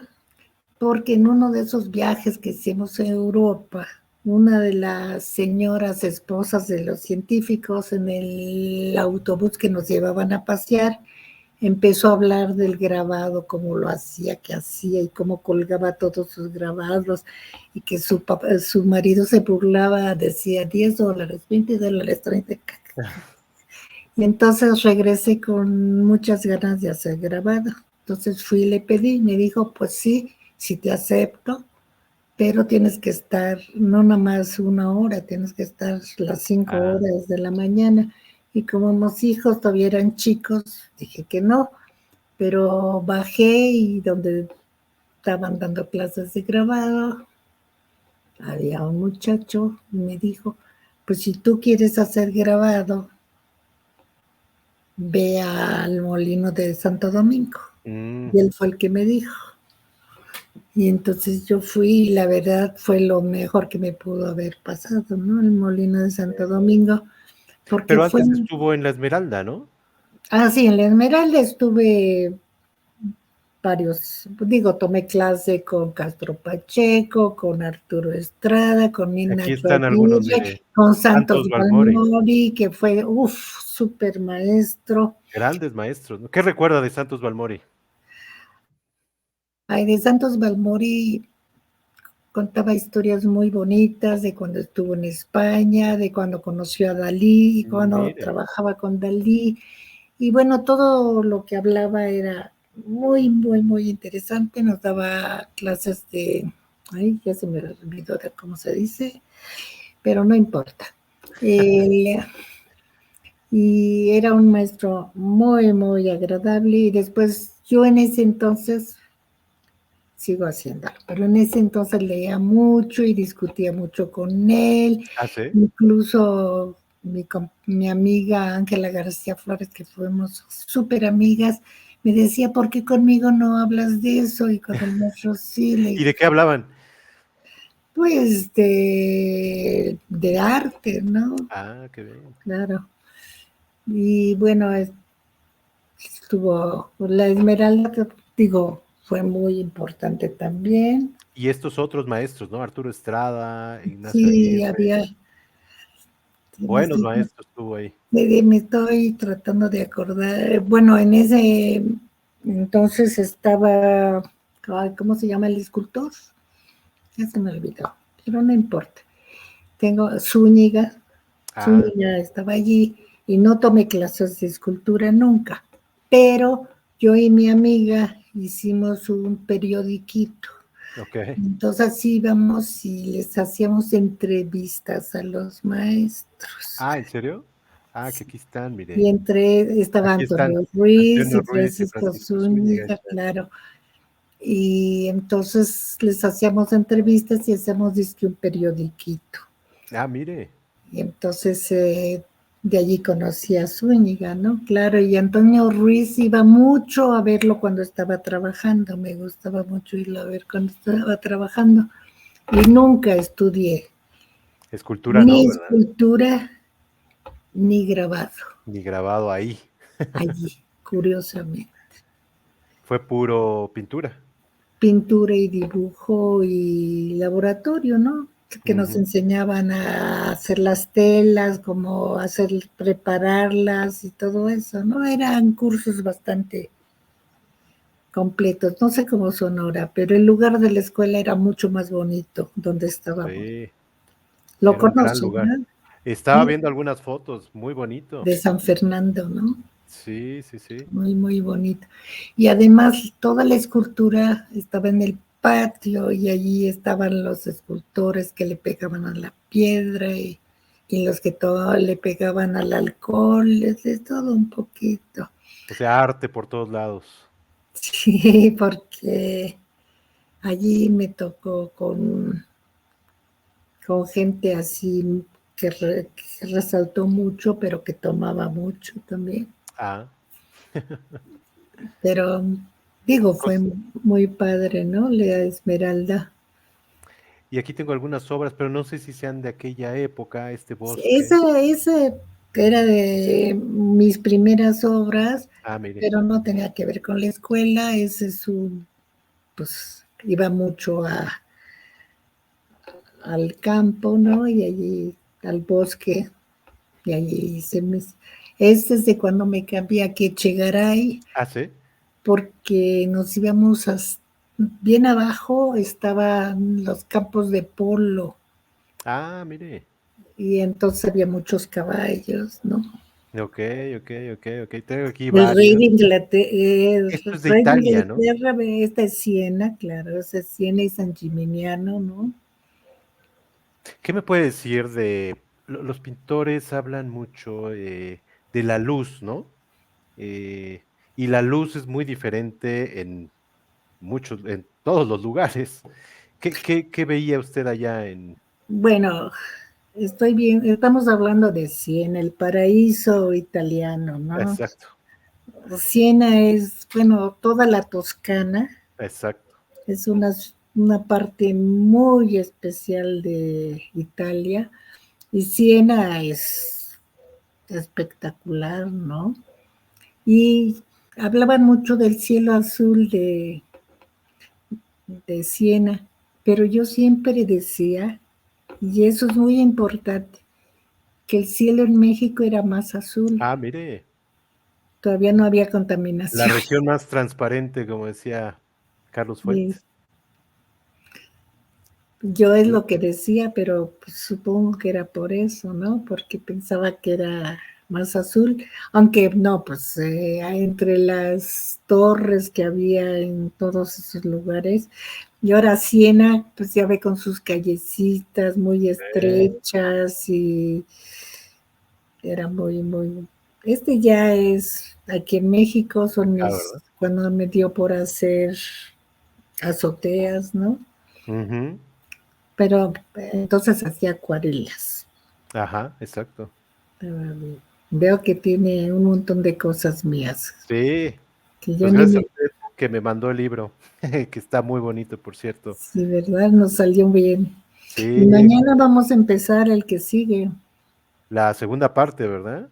Porque en uno de esos viajes que hicimos en Europa, una de las señoras esposas de los científicos en el autobús que nos llevaban a pasear, empezó a hablar del grabado, cómo lo hacía, qué hacía y cómo colgaba todos sus grabados y que su marido se burlaba, decía $10, $20, 30. Y entonces regresé con muchas ganas de hacer grabado. Entonces fui y le pedí, me dijo, pues sí te acepto, pero tienes que estar no nada más 1 hora, tienes que estar las 5 horas de la mañana. Y como mis hijos todavía eran chicos, dije que no, pero bajé y donde estaban dando clases de grabado, había un muchacho y me dijo, pues si tú quieres hacer grabado, ve al molino de Santo Domingo. Mm. Y él fue el que me dijo. Y entonces yo fui y la verdad fue lo mejor que me pudo haber pasado, ¿no? El molino de Santo Domingo, porque Pero fue, antes estuvo en la Esmeralda, ¿no? sí, en la Esmeralda estuve digo, tomé clase con Castro Pacheco, con Arturo Estrada, con Aquí Nacho están algunos, Aguirre, mire. con Santos Santos Balmori, Balmori, que fue, súper maestro. grandes maestros, ¿no? ¿Qué recuerda de Santos Balmori? Ay, de Santos Balmori contaba historias muy bonitas de cuando estuvo en España, de cuando conoció a Dalí, y cuando Mire, trabajaba con Dalí. Y bueno, todo lo que hablaba era muy, muy, muy interesante. Nos daba clases ay, ya se me olvidó de cómo se dice, pero no importa. Eh, y era un maestro muy, muy agradable. Y después yo en ese entonces sigo haciéndolo, pero en ese entonces leía mucho y discutía mucho con él, ¿ah, sí? incluso mi amiga Ángela García Flores, que fuimos súper amigas, me decía, ¿por qué conmigo no hablas de eso? Y con el maestro sí, le ¿Y dije, de qué hablaban? pues de arte, ¿no? Ah, qué bien. Claro. Y bueno, estuvo la Esmeralda, que digo, fue muy importante también. Y estos otros maestros, ¿no? Arturo Estrada, Ignacio Sí, Aguirre, tienes buenos maestros tuvo ahí. me estoy tratando de acordar. Bueno, en ese entonces estaba, ay, ¿cómo se llama el escultor? Ya se me olvidó, pero no importa. Tengo Ah, Zúñiga estaba allí y no tomé clases de escultura nunca, pero yo y mi amiga hicimos un periodiquito. ok. Entonces así íbamos y les hacíamos entrevistas a los maestros. Ah, ¿en serio? Ah, que aquí están, Y mire. estaba Aquí están Antonio Ruiz Antonio y Ruiz y Francisco Francisco Zúñiga. Zúñiga, claro. Y entonces les hacíamos entrevistas y hacemos dizque un periodiquito. Ah, mire. Y entonces de allí conocí a Zúñiga, ¿no? Claro, y Antonio Ruiz iba mucho a verlo cuando estaba trabajando, me gustaba mucho irlo a ver cuando estaba trabajando. Y nunca estudié Escultura ni no, ¿verdad? escultura ni grabado Ni grabado ahí. allí, curiosamente. Fue puro pintura. Pintura y dibujo y laboratorio, ¿no? Que nos Ujú. enseñaban a hacer las telas, cómo prepararlas y todo eso, ¿no? Eran cursos bastante completos, no sé cómo son ahora, pero el lugar de la escuela era mucho más bonito donde estábamos. Sí, Lo era un gran conocen, lugar. ¿no? Estaba Sí, viendo algunas fotos, muy bonito. de San Fernando, ¿no? Sí, sí, sí. Muy, muy bonito. Y además toda la escultura estaba en el patio y allí estaban los escultores que le pegaban a la piedra y y los que todo le pegaban al alcohol, de todo un poquito. O sea, arte por todos lados. Sí, porque allí me tocó con gente así que resaltó mucho, pero que tomaba mucho también. Ah, Pero digo, fue cos- muy padre, ¿no? Lea Esmeralda. y aquí tengo algunas obras, pero no sé si sean de aquella época, este Sí, bosque. ese era de mis primeras obras, Ah, mire. pero no tenía que ver con la escuela. Ese es un, pues iba mucho al campo, ¿no? Y allí al bosque, y allí hice mis... Este es de cuando me cambié aquí a Echegaray, Ah, sí. porque nos íbamos bien abajo, estaban los campos de polo, Ah, mire. y entonces había muchos caballos, ¿no? Ok, ok, ok, ok. Tengo aquí El rey de varios. Inglaterra, Esto es de Italia, ¿no? esta es Siena, claro, esa es Siena y San Gimignano, ¿no? ¿Qué me puede decir de los pintores hablan mucho de la luz, ¿no? Y la luz es muy diferente en muchos, en todos los lugares. ¿Qué veía usted allá en... Bueno, estoy bien, estamos hablando de Siena, el paraíso italiano, ¿no? Exacto, Siena es, bueno, toda la Toscana, exacto. es una parte muy especial de Italia, y Siena es espectacular, ¿no? Y hablaban mucho del cielo azul de Siena, pero yo siempre decía, y eso es muy importante, que el cielo en México era más azul, Ah, mire, todavía no había la contaminación. región más transparente, como decía Carlos Y Fuentes. yo es Sí, lo que decía, pero pues, supongo que era por eso, ¿no? Porque pensaba que era más azul, aunque no, pues entre las torres que había en todos esos lugares, y ahora Siena, pues ya ve con sus callecitas muy estrechas y era muy, muy... Este ya es, aquí en México son ah, mis, ¿verdad? cuando me dio por hacer azoteas, ¿no? Ujú. Pero entonces hacía acuarelas. Ajá, exacto. Veo que tiene un montón de cosas mías, Sí, que yo pues ni gracias a me... usted que me mandó el libro, que está muy bonito, por cierto. Sí, ¿verdad? Nos salió bien. Y Sí, mañana vamos a empezar el que sigue. la segunda parte, ¿verdad?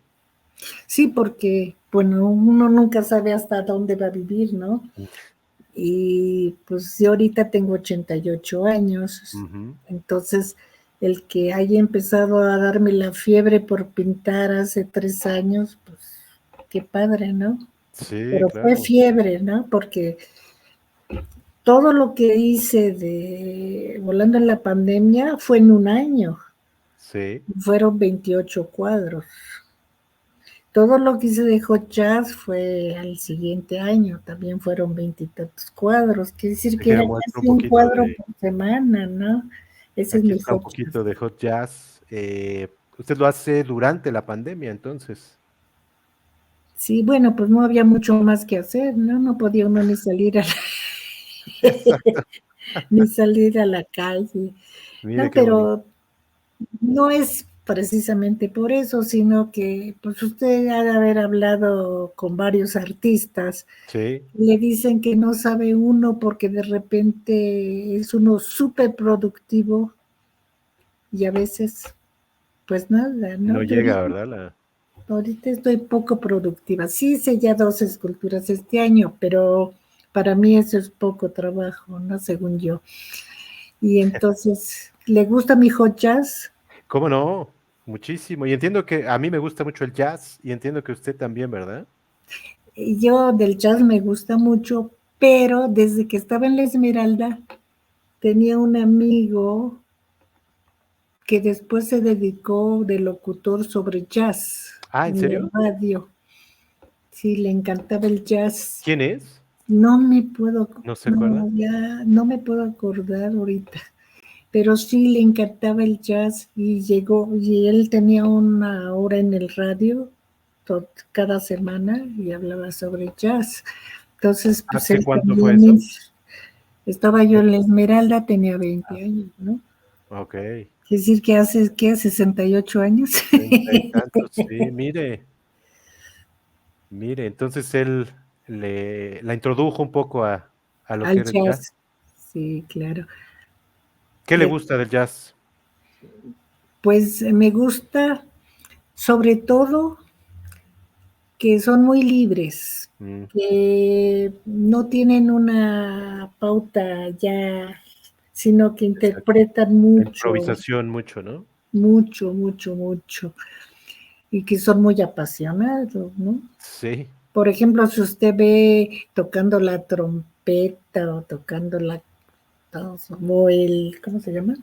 Sí, porque, bueno, uno nunca sabe hasta dónde va a vivir, ¿no? Y pues yo ahorita tengo 88 años, Ujú. entonces el que haya empezado a darme la fiebre por pintar hace 3 años, pues qué padre, ¿no? Sí, Pero fue claro. fiebre, ¿no? Porque todo lo que hice de volando en la pandemia fue en un año, Sí, fueron 28 cuadros. Todo lo que hice de Hot Jazz fue al siguiente año, también fueron 20 y tantos cuadros, quiere decir que era déjeme muestro un casi un poquito cuadro de, por semana, ¿no? Ese es aquí mi está un Hot Jazz. poquito de hot jazz. Usted lo hace durante la pandemia, entonces. Sí, bueno, pues no había mucho más que hacer, ¿no? No podía uno ni salir a Exacto. ni salir a la calle, Mire ¿no? qué bonito. Pero no es precisamente por eso, sino que pues usted ha de haber hablado con varios artistas. Sí, Le dicen que no sabe uno porque de repente es uno súper productivo y a veces, pues nada, no ¿no? Yo llega, ¿verdad? La... ahorita estoy poco productiva. Sí hice ya 2 esculturas este año, pero para mí eso es poco trabajo, ¿no? Según yo. Y entonces, ¿le gusta mi hot jazz? ¿Cómo no? Muchísimo. Y entiendo que a mí me gusta mucho el jazz y entiendo que usted también, ¿verdad? Yo del jazz me gusta mucho, pero desde que estaba en la Esmeralda tenía un amigo que después se dedicó de locutor sobre jazz Ah, ¿en en la serio? radio. Sí, le encantaba el jazz. ¿Quién es? No me puedo, ¿No se no, acuerda? ya no me puedo acordar ahorita, pero sí le encantaba el jazz y llegó, y él tenía una hora en el radio cada semana y hablaba sobre jazz. Entonces, pues ¿Hace él cuánto fue también eso? estaba yo en la Esmeralda, tenía 20 años, ¿no? Ok, Es decir, que hace, ¿qué? 68 años. 30 y tantos, sí, mire, entonces él la introdujo un poco a lo que Al era el jazz. jazz. Sí, claro. ¿Qué le Y, gusta del jazz? pues me gusta sobre todo que son muy libres, Mm, que no tienen una pauta ya, sino que exacto. interpretan La mucho, improvisación mucho, ¿no? mucho, mucho, mucho, y que son muy apasionados, ¿no? Sí, Por ejemplo, si usted ve tocando la trompeta o tocando o el, ¿cómo se llama?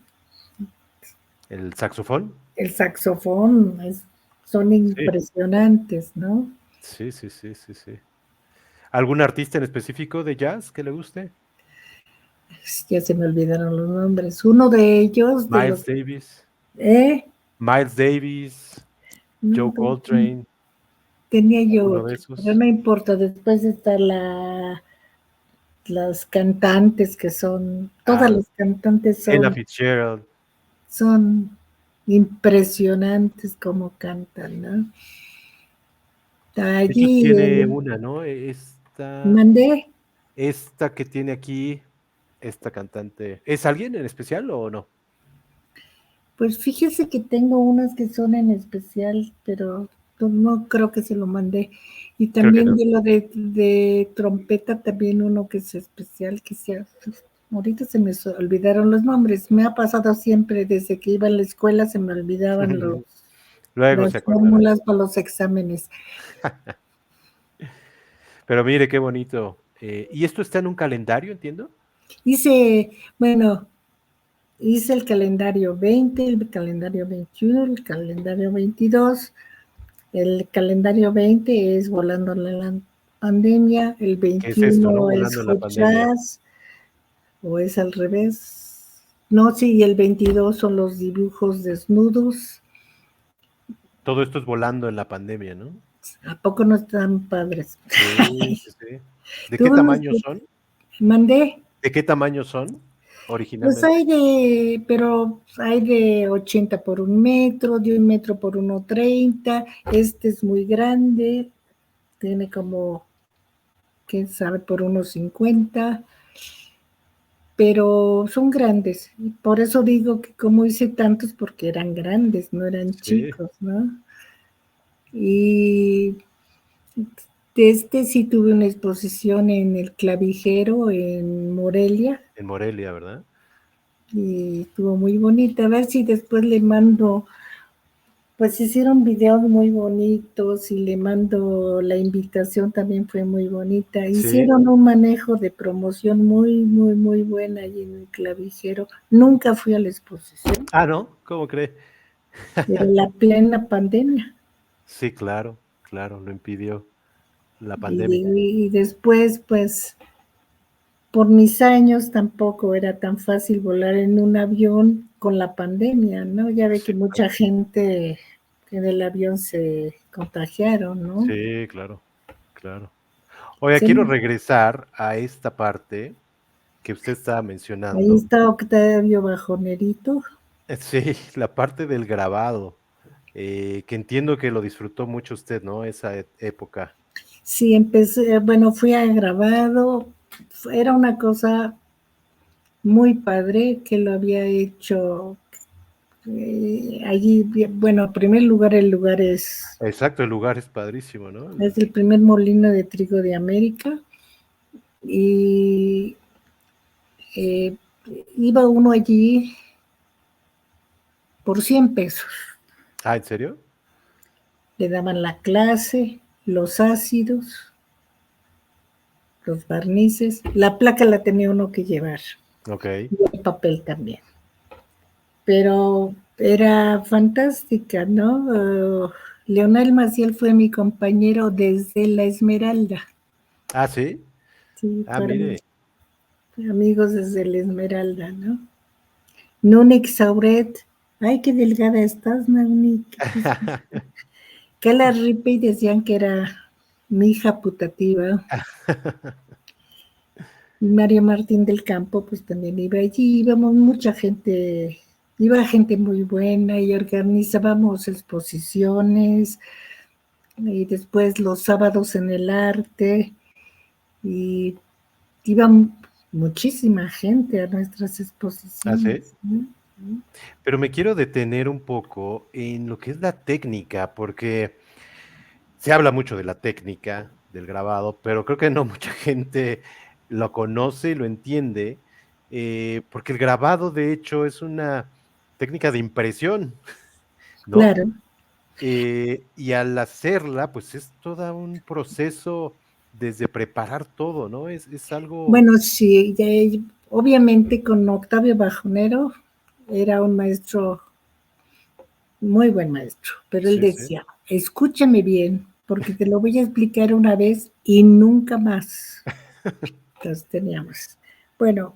el saxofón. El saxofón, son Sí, impresionantes, ¿no? sí, sí, sí, sí, sí. ¿Algún artista en específico de jazz que le guste? Ya se me olvidaron los nombres. Uno de ellos, de Miles los, Davis, ¿eh? Miles Davis, No, Joe Coltrane, tenía yo alguno de otro, pero esos. no importa. Después está las cantantes todas Ah, las cantantes Ella Fitzgerald. son impresionantes como cantan, ¿no? De hecho, Allí tiene una, ¿no? mandé, Esta que tiene aquí, esta cantante. ¿Es alguien en especial o no? pues fíjese que tengo unas que son en especial, pero no creo que se lo mandé. Y Creo que también no. de lo de trompeta, también uno que es especial, ahorita se me olvidaron los nombres. Me ha pasado siempre, desde que iba a la escuela se me olvidaban Luego las se acordará. fórmulas para los exámenes. Pero mire qué bonito. ¿Y esto está en un calendario, entiendo? Bueno, hice el calendario 20, el calendario 21, el calendario 22. El calendario 20 es Volando la Pandemia, el ¿Qué es esto, no? 21 es Volando en la Hot pandemia. Jazz, o es al revés. No, sí, y el 22 son los dibujos desnudos. Todo esto es volando en la pandemia, ¿no? ¿A poco no están padres? Sí, sí, sí. ¿De qué Todos los tamaño que son? mandé, ¿De qué tamaño son pues originalmente? pero hay de 80 por 1 metro, de 1 metro por 1,30. Este es muy grande, tiene como, quién sabe, por 1,50, pero son grandes. Y por eso digo que como hice tantos, porque eran grandes, no eran Sí, chicos, ¿no? Y de este sí tuve una exposición en el Clavijero, en Morelia, en Morelia, ¿verdad? y estuvo muy bonita. A ver si después le mando, pues hicieron videos muy bonitos y le mando la invitación, también fue muy bonita. Sí. Hicieron un manejo de promoción muy, muy, muy buena allí en el Clavijero. Nunca fui a la exposición, Ah, ¿no? ¿Cómo cree? era la plena pandemia. Sí, claro, claro, lo impidió la pandemia. Y después, pues, por mis años tampoco era tan fácil volar en un avión con la pandemia, ¿no? Ya ve que Sí, claro. mucha gente en el avión se contagiaron, ¿no? Sí, claro, claro. Oiga, quiero Sí, regresar a esta parte que usted estaba ahí mencionando. está Octavio Bajonerito. Sí, la parte del grabado, que entiendo que lo disfrutó mucho usted, ¿no? Esa época. Sí, empecé, bueno, fui a grabado, era una cosa muy padre que lo había hecho allí. Bueno, en primer lugar, el lugar Exacto, el lugar es padrísimo, ¿no? es el primer molino de trigo de América, y eh, iba uno allí por 100 pesos. Ah, ¿en serio? Le daban la clase, los ácidos, los barnices, la placa la tenía uno que llevar Ok. y el papel también. Pero era fantástica, ¿no? Leonel Maciel fue mi compañero desde la Esmeralda. Ah, sí. Sí, Ah, fueron mire. amigos desde la Esmeralda, ¿no? Núñez Sauret. Ay, qué delgada estás, Núñez. Carla Rippey decían que era mi hija putativa. Mario Martín del Campo, pues también iba allí, íbamos mucha gente, iba gente muy buena y organizábamos exposiciones y después los sábados en el arte y iba muchísima gente a nuestras ¿Ah, sí? exposiciones, ¿no? Pero me quiero detener un poco en lo que es la técnica, porque se habla mucho de la técnica del grabado, pero creo que no mucha gente lo conoce y lo entiende, porque el grabado, de hecho, es una técnica de impresión, ¿no? Claro. Y al hacerla, pues es todo un proceso desde preparar todo, ¿no? Es algo... Bueno, sí, obviamente con Octavio Bajonero era un maestro, muy buen maestro, pero él Sí, sí. decía, escúchame bien, porque te lo voy a explicar una vez y nunca más. Entonces teníamos. Bueno,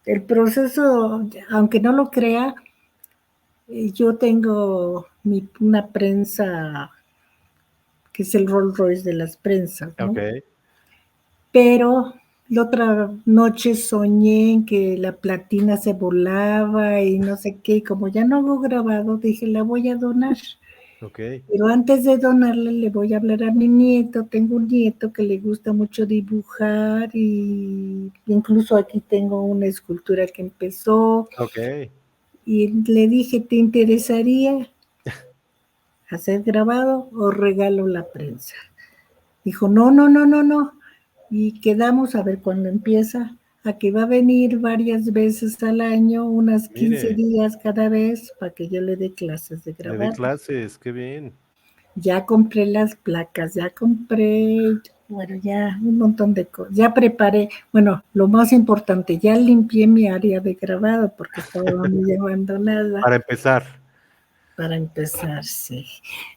el proceso, aunque no lo crea, yo tengo una prensa que es el Rolls Royce de las prensas, Ok, ¿no? Pero la otra noche soñé en que la platina se volaba y no sé qué, y como ya no hago grabado, dije, la voy a donar. ok. Pero antes de donarle, le voy a hablar a mi nieto. Tengo un nieto que le gusta mucho dibujar y incluso aquí tengo una escultura que empezó. Ok. Y le dije, ¿te interesaría hacer grabado o regalo la prensa? Dijo, no, no, no, no, no. Y quedamos a ver cuándo empieza, a que va a venir varias veces al año, unas 15 Mire, días cada vez, para que yo le dé clases de le dé grabado. clases, qué bien. Ya compré las placas, ya compré, bueno, ya un montón de cosas, ya preparé, bueno, lo más importante, ya limpié mi área de grabado porque estaba muy abandonada Para empezar. para empezar, sí.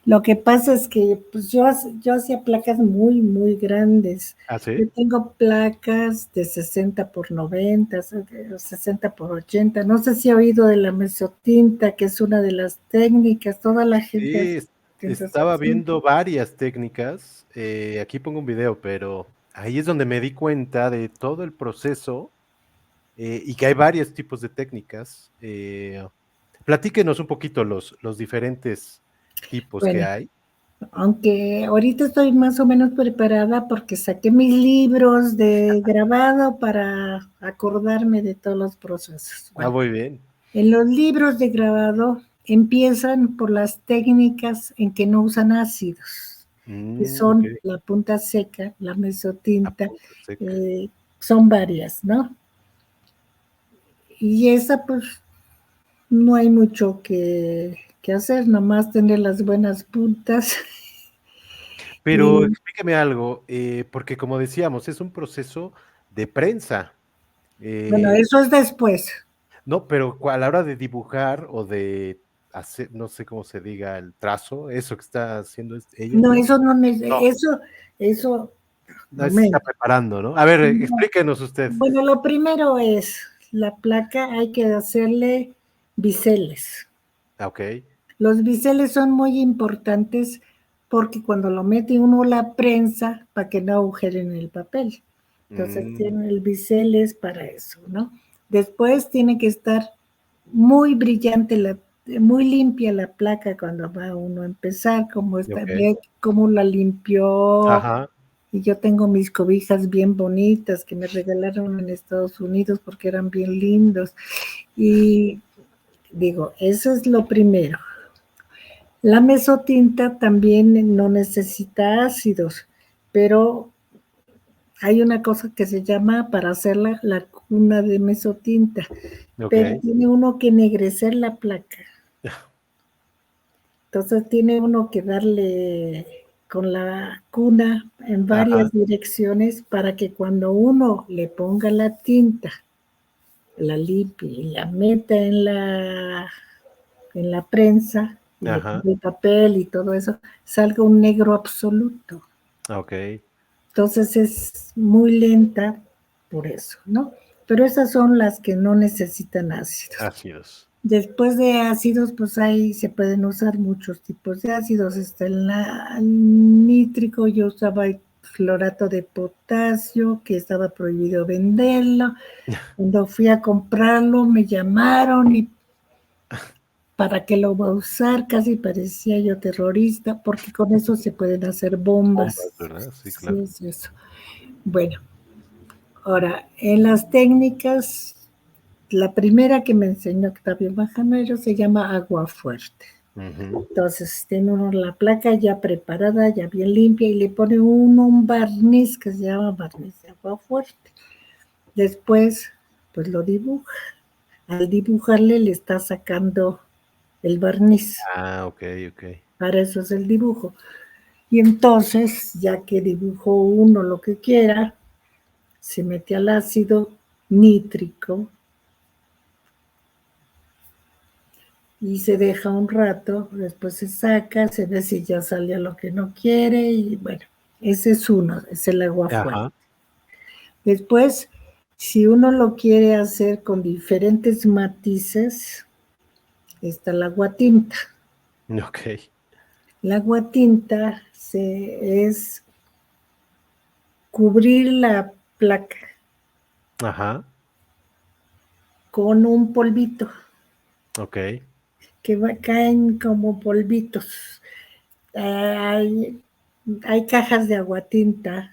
Lo que pasa es que pues yo hacía placas muy, muy grandes. ¿Ah, Yo sí? tengo placas de 60 por 90, 60 por 80. No sé si ha oído de la mesotinta, que es una de las técnicas. Toda la gente hace Sí, tintas estaba así. viendo varias técnicas. Aquí pongo un video, pero ahí es donde me di cuenta de todo el proceso y que hay varios tipos de técnicas. Platíquenos un poquito los diferentes tipos que Bueno, hay. aunque ahorita estoy más o menos preparada porque saqué mis libros de grabado para acordarme de todos los procesos. Ah, Bueno, muy bien. en los libros de grabado empiezan por las técnicas en que no usan ácidos, que Ok. son la punta seca, la A mesotinta, punta seca. eh, son varias, ¿no? Y esa pues no hay mucho que hacer, nomás tener las buenas puntas. Pero Y explíqueme algo, porque como decíamos, es un proceso de prensa. bueno, Eh, eso es después. no, pero a la hora de dibujar o de hacer, no sé cómo se diga, el trazo, eso que está haciendo ella, No, ¿sí? eso no, No, eso, no se está momento. preparando, ¿no? A ver, No. explíquenos usted. Bueno, lo primero es la placa, hay que hacerle biseles. Ah, ok. Los biseles son muy importantes porque cuando lo mete uno la prensa para que no agujeren el papel. Entonces Mm, tiene el bisel es para eso, ¿no? Después tiene que estar muy brillante, muy limpia la placa cuando va uno a empezar, como está, ok. ve cómo la limpió. Ajá. Y yo tengo mis cobijas bien bonitas que me regalaron en Estados Unidos porque eran bien lindos. Y digo, eso es lo primero. La mesotinta también no necesita ácidos, pero hay una cosa que se llama para hacerla la cuna de mesotinta, pero Ok. tiene uno que ennegrecer la placa. Entonces tiene uno que darle con la cuna en Ajá. varias direcciones para que cuando uno le ponga la tinta, la limpie y la meta en la prensa y le Ajá. ponga el papel y todo eso, salga un negro absoluto. Ok. Entonces es muy lenta por eso, ¿no? Pero esas son las que no necesitan ácidos. Ácidos. Después de ácidos, pues ahí se pueden usar muchos tipos de ácidos. Está el nítrico, yo usaba el fluorato de potasio, que estaba prohibido venderlo. Cuando fui a comprarlo, me llamaron y para qué lo voy a usar, casi parecía yo terrorista, porque con eso se pueden hacer bombas. Bombas, ¿verdad? Sí, Sí, claro. es eso. Bueno, ahora, en las técnicas, la primera que me enseñó Octavio Bajanero se llama agua fuerte. Ujú. Entonces, tiene uno la placa ya preparada, ya bien limpia, y le pone uno un barniz que se llama barniz de agua fuerte. Después, pues lo dibuja. Al dibujarle le está sacando el barniz. Ah, ok, ok. Para eso es el dibujo. Y entonces, ya que dibujó uno lo que quiera, se mete al ácido nítrico y se deja un rato, después se saca, se ve si ya sale lo que no quiere y bueno, ese es uno, es el agua fuerte. Ajá. Después, si uno lo quiere hacer con diferentes matices, está el agua tinta. Ok. El agua tinta es cubrir la placa Ajá. con un polvito, Ok. que caen como polvitos. Hay cajas de aguatinta,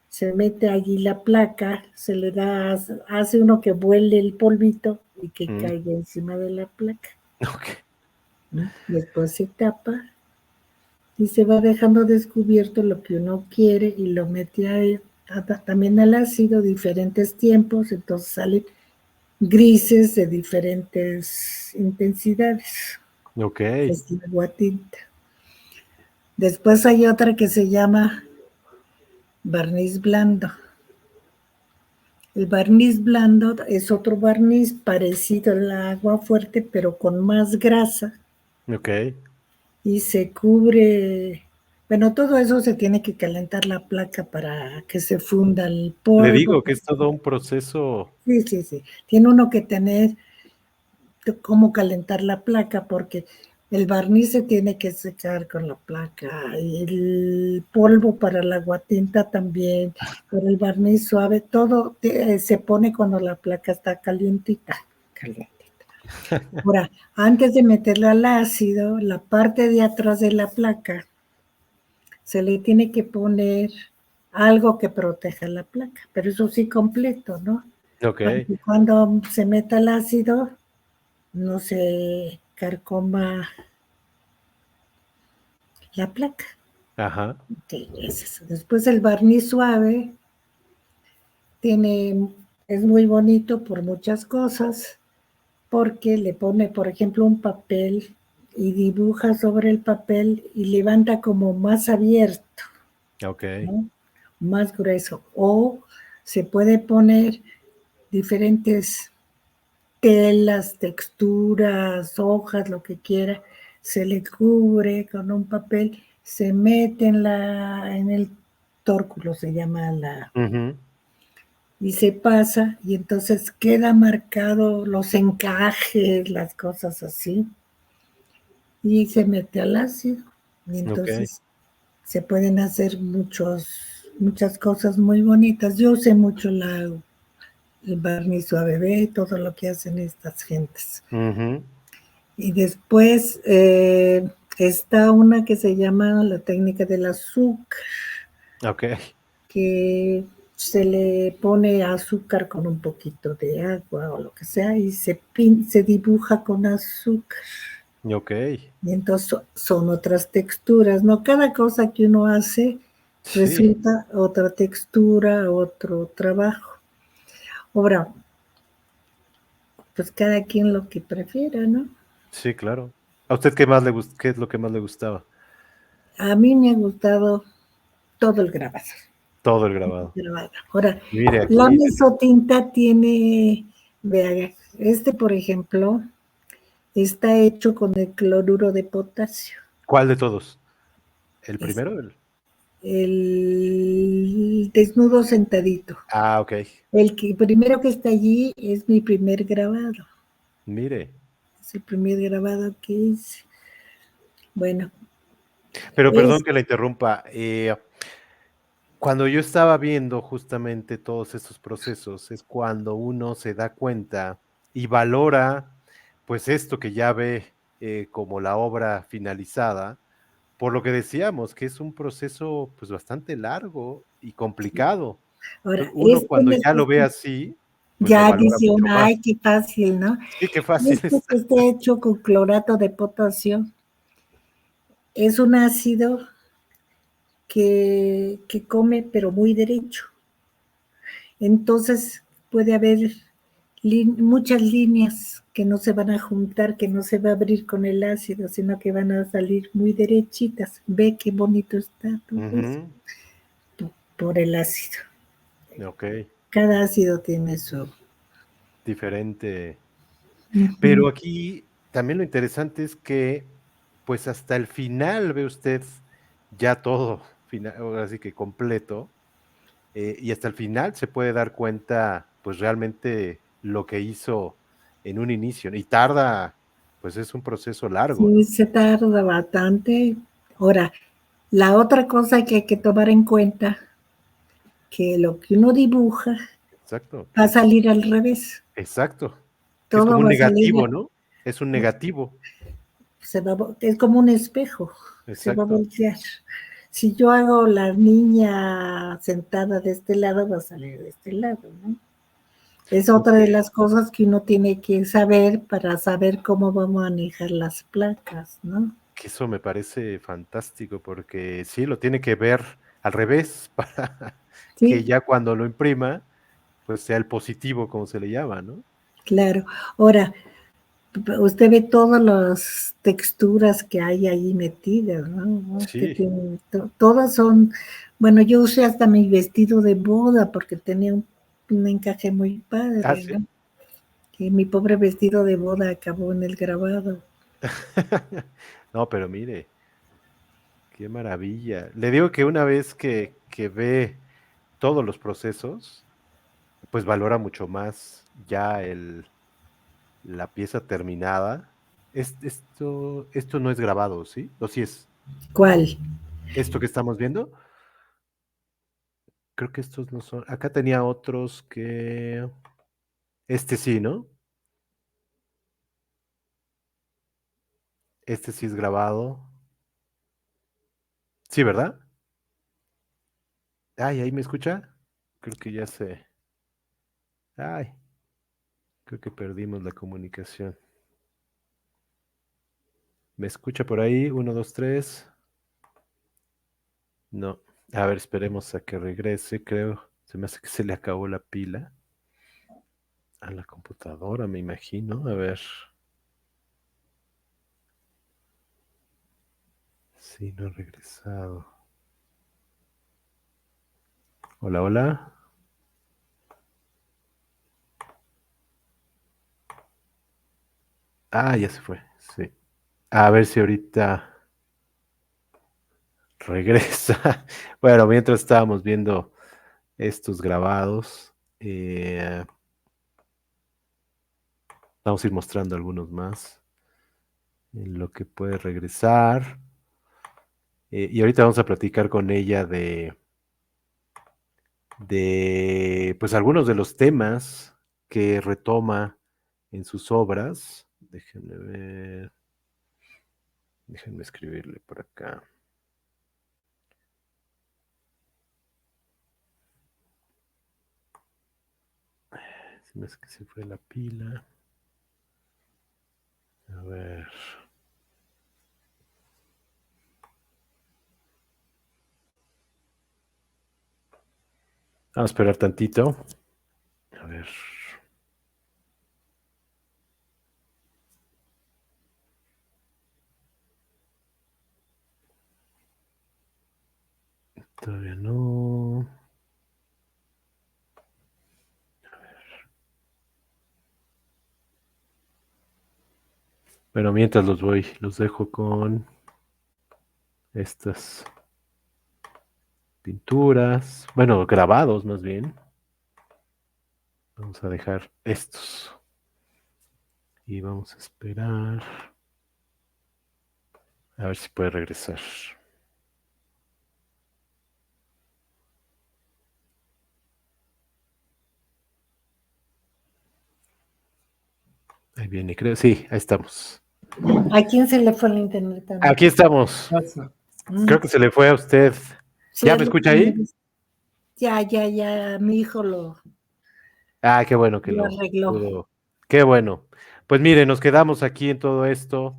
se mete allí la placa, se le da, hace uno que vuele el polvito y que Mm, caiga encima de la placa. ok. Después se tapa y se va dejando descubierto lo que uno quiere y lo mete ahí, también al ácido diferentes tiempos, entonces salen grises de diferentes intensidades. Ok. Es la aguatinta. Después hay otra que se llama barniz blando. El barniz blando es otro barniz parecido al agua fuerte, pero con más grasa Ok. y se cubre. Bueno, todo eso se tiene que calentar la placa para que se funda el Le polvo. digo que es todo un proceso. Sí, sí, sí. Tiene uno que tener cómo calentar la placa porque el barniz se tiene que secar con la placa y el polvo para la aguatinta también, pero el barniz suave, todo se pone cuando la placa está calientita. Calientita. Ahora, antes de meterla al ácido, la parte de atrás de la placa se le tiene que poner algo que proteja la placa, pero eso sí completo, ¿no? Ok. Para que cuando se meta el ácido no se carcoma la placa. Ajá. Okay, es eso. Después el barniz suave es muy bonito por muchas cosas, porque le pone, por ejemplo, un papel y dibuja sobre el papel y levanta como más abierto, Ok. ¿no? Más grueso. O se puede poner diferentes telas, texturas, hojas, lo que quiera, se le cubre con un papel, se mete en el tórculo, se llama Ujú. y se pasa, y entonces queda marcado los encajes, las cosas así, y se mete al ácido, y Ok. entonces se pueden hacer muchas cosas muy bonitas. Yo usé mucho el barniz suave, todo lo que hacen estas gentes. Ujú. Y después está una que se llama la técnica del azúcar, Ok. que se le pone azúcar con un poquito de agua o lo que sea y se dibuja con azúcar. Ok. Y entonces son otras texturas, ¿no? Cada cosa que uno hace Sí, resulta otra textura, otro trabajo. Ahora, pues cada quien lo que prefiera, ¿no? sí, claro. ¿A usted qué más le gust qué es lo que más le gustaba? A mí me ha gustado todo el grabado. Todo el grabado. Grabada. Ahora, Mire la aquí. mesotinta tiene, vea, por ejemplo, está hecho con el cloruro de potasio. ¿Cuál de todos? ¿El Es primero? el desnudo sentadito. Ah, ok. El que primero que está allí es mi primer grabado. Mire. Es el primer grabado que hice. Bueno. Pero perdón que la interrumpa. Cuando yo estaba viendo justamente todos estos procesos, es cuando uno se da cuenta y valora, pues esto que ya ve como la obra finalizada, por lo que decíamos, que es un proceso pues bastante largo y complicado. Ahora, Entonces, uno esto cuando ya lo ve así, pues lo ya valora dice mucho uno, más. ay, qué fácil, ¿no? Sí, qué fácil Esto está. que está hecho con clorato de potasio es un ácido que come, pero muy derecho. Entonces puede haber muchas líneas que no se van a juntar, que no se va a abrir con el ácido, sino que van a salir muy derechitas. Ve qué bonito está todo eso Ujú. por el ácido. Ok, Cada ácido tiene su... diferente. Ujú. Pero aquí también lo interesante es que, pues hasta el final ve usted ya todo, ahora sí que completo, y hasta el final se puede dar cuenta, pues realmente lo que hizo en un inicio, y tarda, pues es un proceso largo, Sí, ¿no? se tarda bastante. Ahora, la otra cosa que hay que tomar en cuenta, que lo que uno dibuja Exacto, va a salir al revés. exacto, que es Todo como un va a salir, negativo, ¿no? Es un negativo, es como un espejo, se va a exacto. voltear. Si yo hago la niña sentada de este lado, va a salir de este lado, ¿no? Es Ok. otra de las cosas que uno tiene que saber para saber cómo va a manejar las placas, ¿no? Que eso me parece fantástico porque sí, lo tiene que ver al revés para que Sí, ya cuando lo imprima, pues sea el positivo, como se le llama, ¿no? claro. Ahora, usted ve todas las texturas que hay ahí metidas, ¿no? Que Sí, tienen, todas son, bueno, yo usé hasta mi vestido de boda porque tenía un encaje muy padre, sí. ¿no? Y mi pobre vestido de boda acabó en el grabado. No, pero mire, qué maravilla. Le digo que una vez que ve todos los procesos, pues valora mucho más ya la pieza terminada. Esto no es grabado, ¿sí? ¿O sí es? ¿Cuál? Esto que estamos viendo, creo que estos no son. Acá tenía otros que. Este sí, ¿no? Este sí es grabado. Sí, ¿verdad? Ay, ¿ahí me escucha? Creo que ya sé. Ay, creo que perdimos la comunicación. ¿Me escucha por ahí? Uno, dos, tres. No. A ver, esperemos a que regrese, creo. Se me hace que se le acabó la pila a la computadora, me imagino. A ver. Sí, no ha regresado. Hola, hola. Ah, ya se fue. Sí. A ver si ahorita regresa. Bueno, mientras estábamos viendo estos grabados, vamos a ir mostrando algunos más en lo que puede regresar. Y ahorita vamos a platicar con ella de, pues algunos de los temas que retoma en sus obras. Déjenme ver, déjenme escribirle por acá. Se me hace que se fue la pila. A ver. Vamos a esperar tantito. A ver. Todavía no. Bueno, mientras los dejo con estas pinturas. Bueno, grabados más bien. Vamos a dejar estos. Y vamos a esperar a ver si puede regresar. Ahí viene, creo. Sí, ahí estamos. ¿A quién se le fue el internet Aquí también? estamos. Mm, Creo que se le fue a usted. sí, ¿Ya es me lo que escucha me ahí? dice. Ya, mi hijo Ah, qué bueno que lo lo arregló. pudo. Qué bueno. Pues mire, nos quedamos aquí en todo esto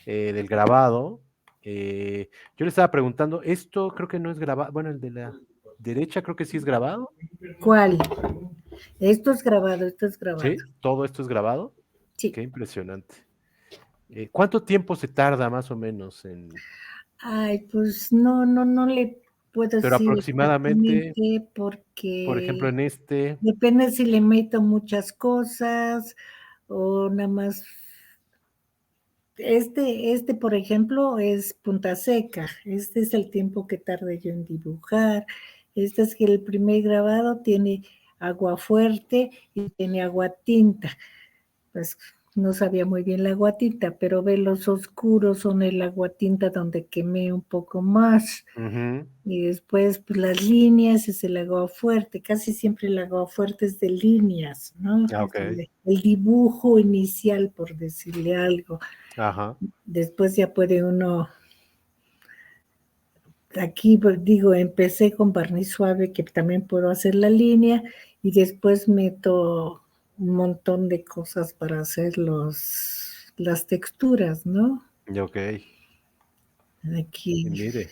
del grabado. Yo le estaba preguntando, esto creo que no es grabado. Bueno, el de la derecha creo que sí es grabado. ¿Cuál? Esto es grabado. Sí, todo esto es grabado. Sí. Qué impresionante. ¿Cuánto tiempo se tarda más o menos en, Ay, pues no le puedo pero decir aproximadamente, exactamente por ejemplo, porque en este, depende si le meto muchas cosas o nada más. Por ejemplo, es punta seca. Este es el tiempo que tardé yo en dibujar. Este es que el primer grabado tiene agua fuerte y tiene agua tinta. Pues no sabía muy bien la agua tinta, pero ve los oscuros son el agua tinta donde quemé un poco más. ujú, Y después, pues las líneas es el agua fuerte. Casi siempre el agua fuerte es de líneas, ¿no? ah, Es ok, el dibujo inicial, por decirle algo. ajá, Después ya puede uno, aquí pues, digo, empecé con barniz suave que también puedo hacer la línea y después meto un montón de cosas para hacer las texturas, ¿no? y ok, y Aquí, mire,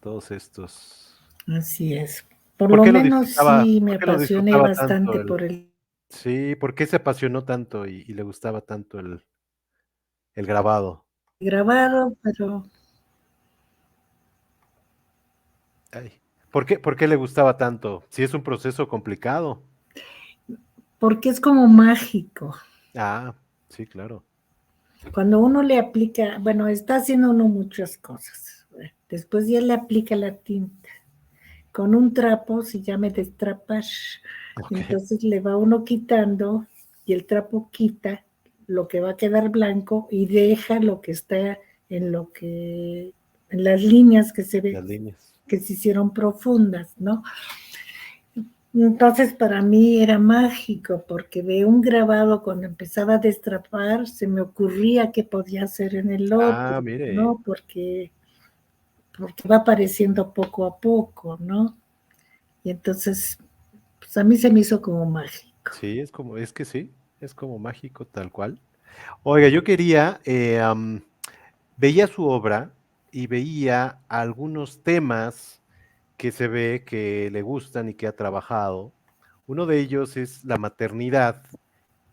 todos estos. así es. Por lo menos sí me Por qué lo apasioné disfrutaba tanto bastante el, por el sí, por qué se apasionó tanto y le gustaba tanto el grabado? grabado, pero Ay, por qué le gustaba tanto? Si es un proceso complicado. porque es como mágico. Ah, sí, claro. Cuando uno le aplica, bueno, está haciendo uno muchas cosas. Después ya le aplica la tinta. Con un trapo se llama destrapar. Ok, Entonces le va uno quitando y el trapo quita lo que va a quedar blanco y deja lo que está en lo que en las líneas que se ve las líneas. que se hicieron profundas, ¿no? Entonces para mí era mágico porque de un grabado cuando empezaba a destrapar se me ocurría qué podía hacer en el otro, Ah, mire, ¿no? Porque va apareciendo poco a poco, ¿no? Y entonces, pues a mí se me hizo como mágico. sí, es que sí, es como mágico tal cual. Oiga, yo quería, veía su obra y veía algunos temas que se ve que le gustan y que ha trabajado. Uno de ellos es la maternidad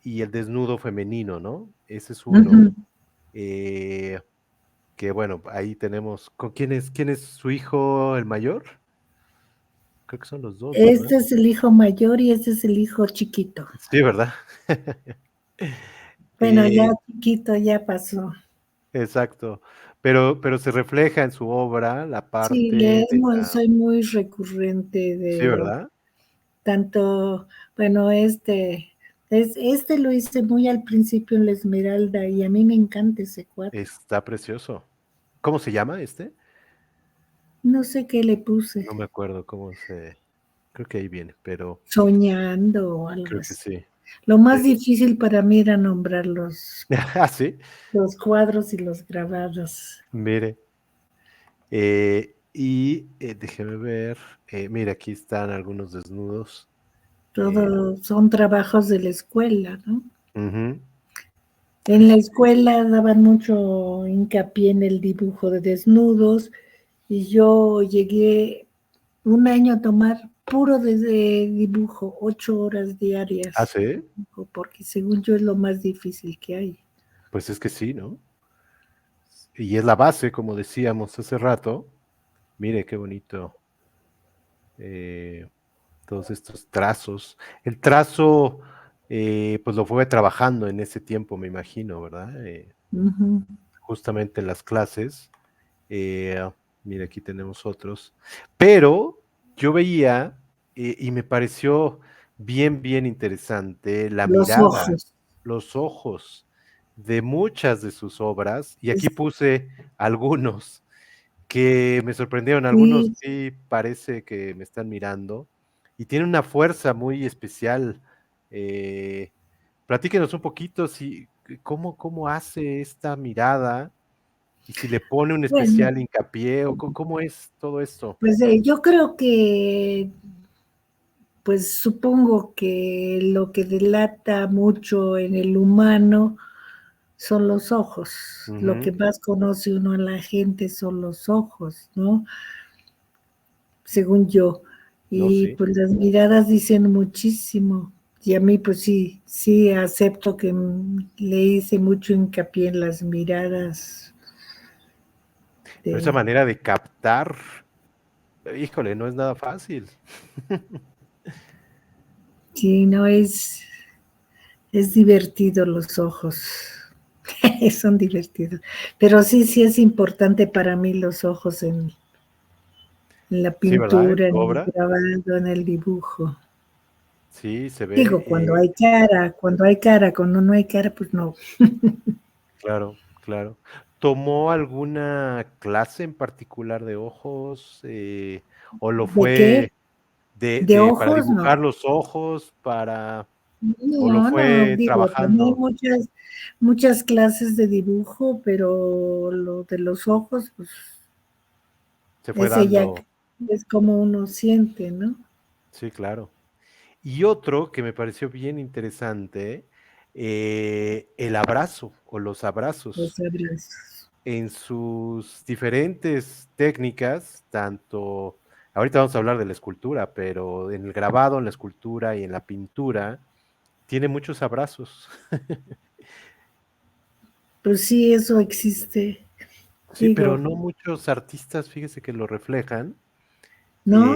y el desnudo femenino, ¿no? Ese es uno. Ujú. Eh, que bueno, ahí tenemos, quién es su hijo el mayor? Creo que son los dos, ¿verdad? Este es el hijo mayor y este es el hijo chiquito. Sí, ¿verdad? Bueno, ya Eh, chiquito ya pasó. exacto. Pero se refleja en su obra la Sí, parte de la... soy muy recurrente Sí, de ¿verdad? tanto, bueno, este lo hice muy al principio en la Esmeralda y a mí me encanta ese cuadro. Está precioso. ¿Cómo se llama este? No sé qué le puse, No me acuerdo cómo se... Creo que ahí viene, pero soñando o algo creo que así. sí. Lo más Eh, difícil para mí era nombrar ah, sí, los cuadros y los grabados. mire. Déjeme ver. Mire, aquí están algunos desnudos. Eh, Todos son trabajos de la escuela, ¿no? ujú. En la escuela daban mucho hincapié en el dibujo de desnudos y yo llegué un año a tomar puro de dibujo, 8 horas Ah, diarias, sí. porque según yo es lo más difícil que hay. Pues es que sí, ¿no? Y es la base, como decíamos hace rato. Mire qué bonito. eh, Todos estos trazos. El trazo, pues lo fue trabajando en ese tiempo, me imagino, ¿verdad? Ujú. Justamente en las clases. Eh, Mira, aquí tenemos otros. Pero yo veía y me pareció bien interesante la Los mirada, ojos. los ojos de muchas de sus obras, y aquí Es- puse algunos que me sorprendieron, algunos sí, sí parece que me están mirando, y tiene una fuerza muy especial. Eh, Platíquenos un poquito si, cómo hace esta mirada y si le pone un bueno, especial hincapié o cómo es todo esto. pues yo creo que, pues supongo que lo que delata mucho en el humano son los ojos. Lo que Ujú. más conoce uno a la gente son los ojos, ¿no? Según yo. No, Y sí. pues las miradas dicen muchísimo. Y a mí pues sí, sí acepto que le hice mucho hincapié en las miradas Pero esa de... manera de captar, híjole, no es nada fácil. Sí, no es divertido los ojos. Son divertidos. Pero sí, sí es importante para mí los ojos en la Sí, ¿verdad? En pintura, tu en el obra, grabado, en el dibujo. sí, se ve, Digo, cuando hay cara, cuando no hay cara, pues no. claro, claro. ¿Tomó alguna clase en particular de ojos o lo ¿De qué? fue De para ojos, no. dibujar los ojos, o lo No, no, fue digo, tomé trabajando, muchas clases de dibujo, pero lo de los ojos, pues, se fue ese ya dando? es como uno siente, ¿no? Sí, claro. Y otro que me pareció bien interesante, el abrazo o los Los abrazos. abrazos. En sus diferentes técnicas, tanto, ahorita vamos a hablar de la escultura, pero en el grabado, en la escultura y en la pintura, tiene muchos abrazos. Pues sí, eso existe, Sí, pero digo, no muchos artistas, fíjese que lo reflejan, ¿no?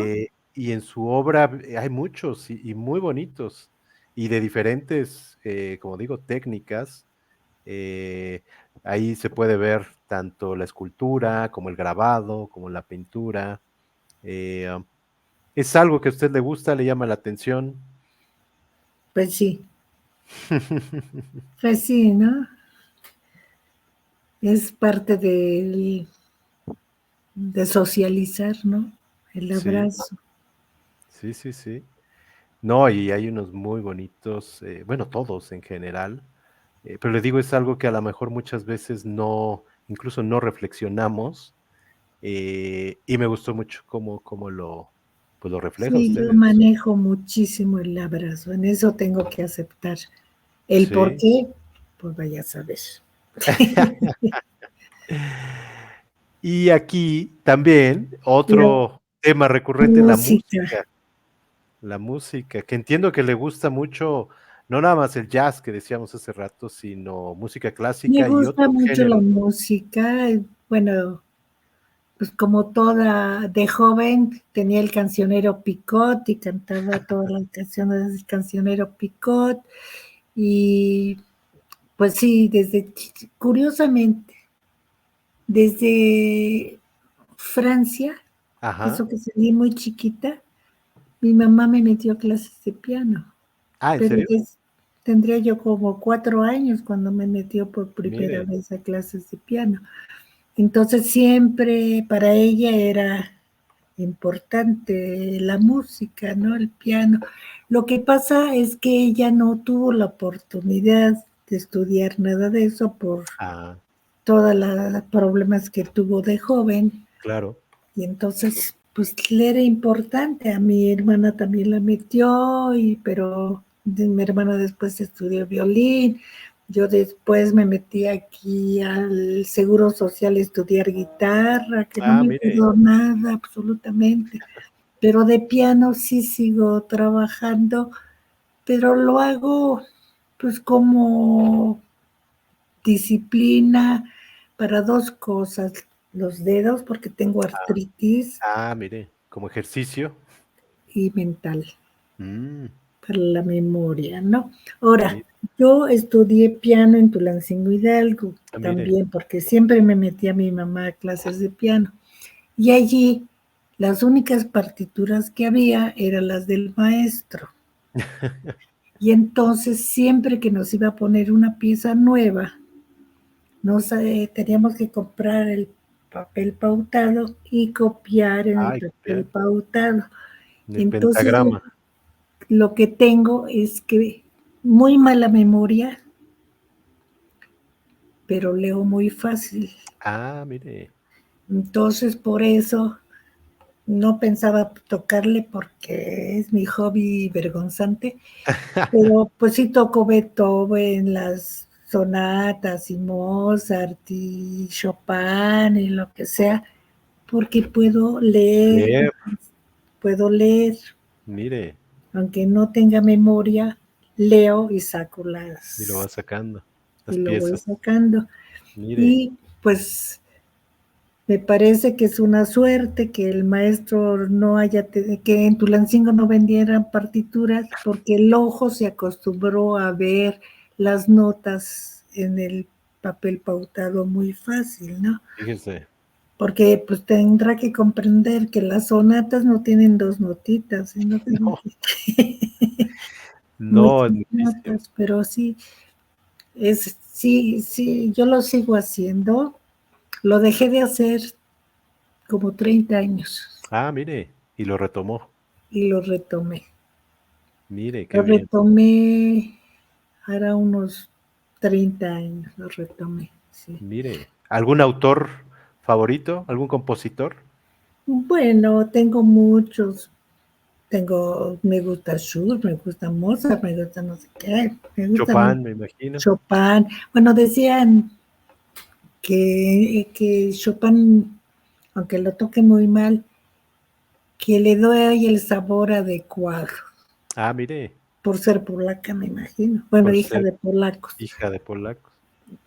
y en su obra hay muchos y muy bonitos, y de diferentes, como digo, técnicas. eh, Ahí se puede ver tanto la escultura como el grabado, como la pintura. eh, ¿Es algo que a usted le gusta, le llama la atención? Pues sí, ¿no? Es parte de socializar, ¿no? El Sí, abrazo. sí, sí, sí. No, y hay unos muy bonitos, bueno, todos en general, pero le digo, es algo que a lo mejor muchas veces no, incluso no reflexionamos, y me gustó mucho cómo pues lo refleja Sí, usted yo en su... manejo muchísimo el abrazo, en eso tengo que aceptar. El por Sí. qué, pues vaya a saber. Y aquí también La otro tema recurrente, música. la música, que entiendo que le gusta mucho, no nada más el jazz que decíamos hace rato, sino música Me clásica y gusta otros mucho la géneros. música. Bueno, pues como toda de joven tenía el cancionero Picot y cantaba todas las canciones del cancionero Picot. Y pues sí, curiosamente, desde Francia, Ajá. eso que salí muy chiquita, mi mamá me metió a clases de piano, Ah, ¿en pero serio? tendría yo como 4 años cuando me metió por primera Mire. vez a clases de piano. Entonces siempre para ella era importante la música, ¿no? El piano. Lo que pasa es que ella no tuvo la oportunidad de estudiar nada de eso por Ah, todos los problemas que tuvo de joven. claro. Y entonces, pues le era importante. A mi hermana también la metió, pero mi hermana después estudió violín. Yo después me metí aquí al Seguro Social a estudiar guitarra, que no Ah, me mire. ayudó nada, absolutamente. Pero de piano sí sigo trabajando, pero lo hago pues como disciplina para dos cosas, los dedos porque tengo artritis Mire, como ejercicio. y mental, Mm, para la memoria, ¿no? Ahora, mire, yo estudié piano en Tulancingo Hidalgo mire. también porque siempre me metía mi mamá a clases de piano y allí las únicas partituras que había eran las del maestro. Y entonces siempre que nos iba a poner una pieza nueva, teníamos que comprar el papel pautado y copiar en el Ay, papel copiar. pautado. En el Entonces pentagrama. lo que tengo es que muy mala memoria, pero leo muy fácil. Ah, mire. Entonces por eso no pensaba tocarle porque es mi hobby vergonzante, pero pues sí toco Beethoven, las sonatas y Mozart y Chopin y lo que sea, porque Leer, puedo leer, mire, aunque no tenga memoria, leo y saco y lo va sacando, y las lo voy piezas. sacando. Mire, Y pues me parece que es una suerte que el maestro no haya, que en Tulancingo no vendieran partituras, porque el ojo se acostumbró a ver las notas en el papel pautado muy fácil, ¿no? fíjese. Porque pues tendrá que comprender que las sonatas no tienen dos notitas, sino tienen No, no, muchas es muchísimo. notas, pero sí, sí, yo lo sigo haciendo. Lo dejé de hacer como 30 años Ah, mire, y lo retomó. y lo retomé. Mire, qué Lo bien. retomé, hará unos 30 años, lo retomé, sí. Mire, ¿algún autor favorito? ¿Algún compositor? Bueno, tengo muchos. Me gusta Schubert, me gusta Mozart, me gusta no sé qué, me gusta Chopin, me imagino. Chopin. Bueno, decían que Chopin, aunque lo toque muy mal, que le doy el sabor adecuado, Ah, mire, por ser polaca, me imagino. Bueno, por hija ser de polacos. hija de polacos.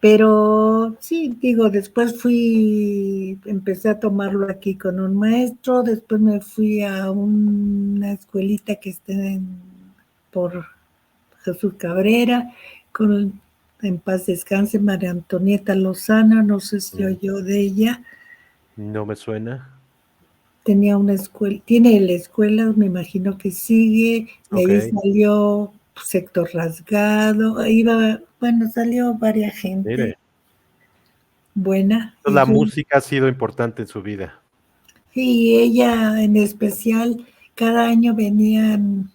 Pero sí, digo, después empecé a tomarlo aquí con un maestro, después me fui a una escuelita que está por Jesús Cabrera, en paz descanse, María Antonieta Lozana, no sé si Mm, oyó de ella, no me suena. tenía una escuela, tiene la escuela, me imagino que sigue, de Ok, ahí salió Sector Rasgado, bueno, salió varias gente mire. buena, Entonces, la música ha sido importante en su vida. y ella en especial, cada año venían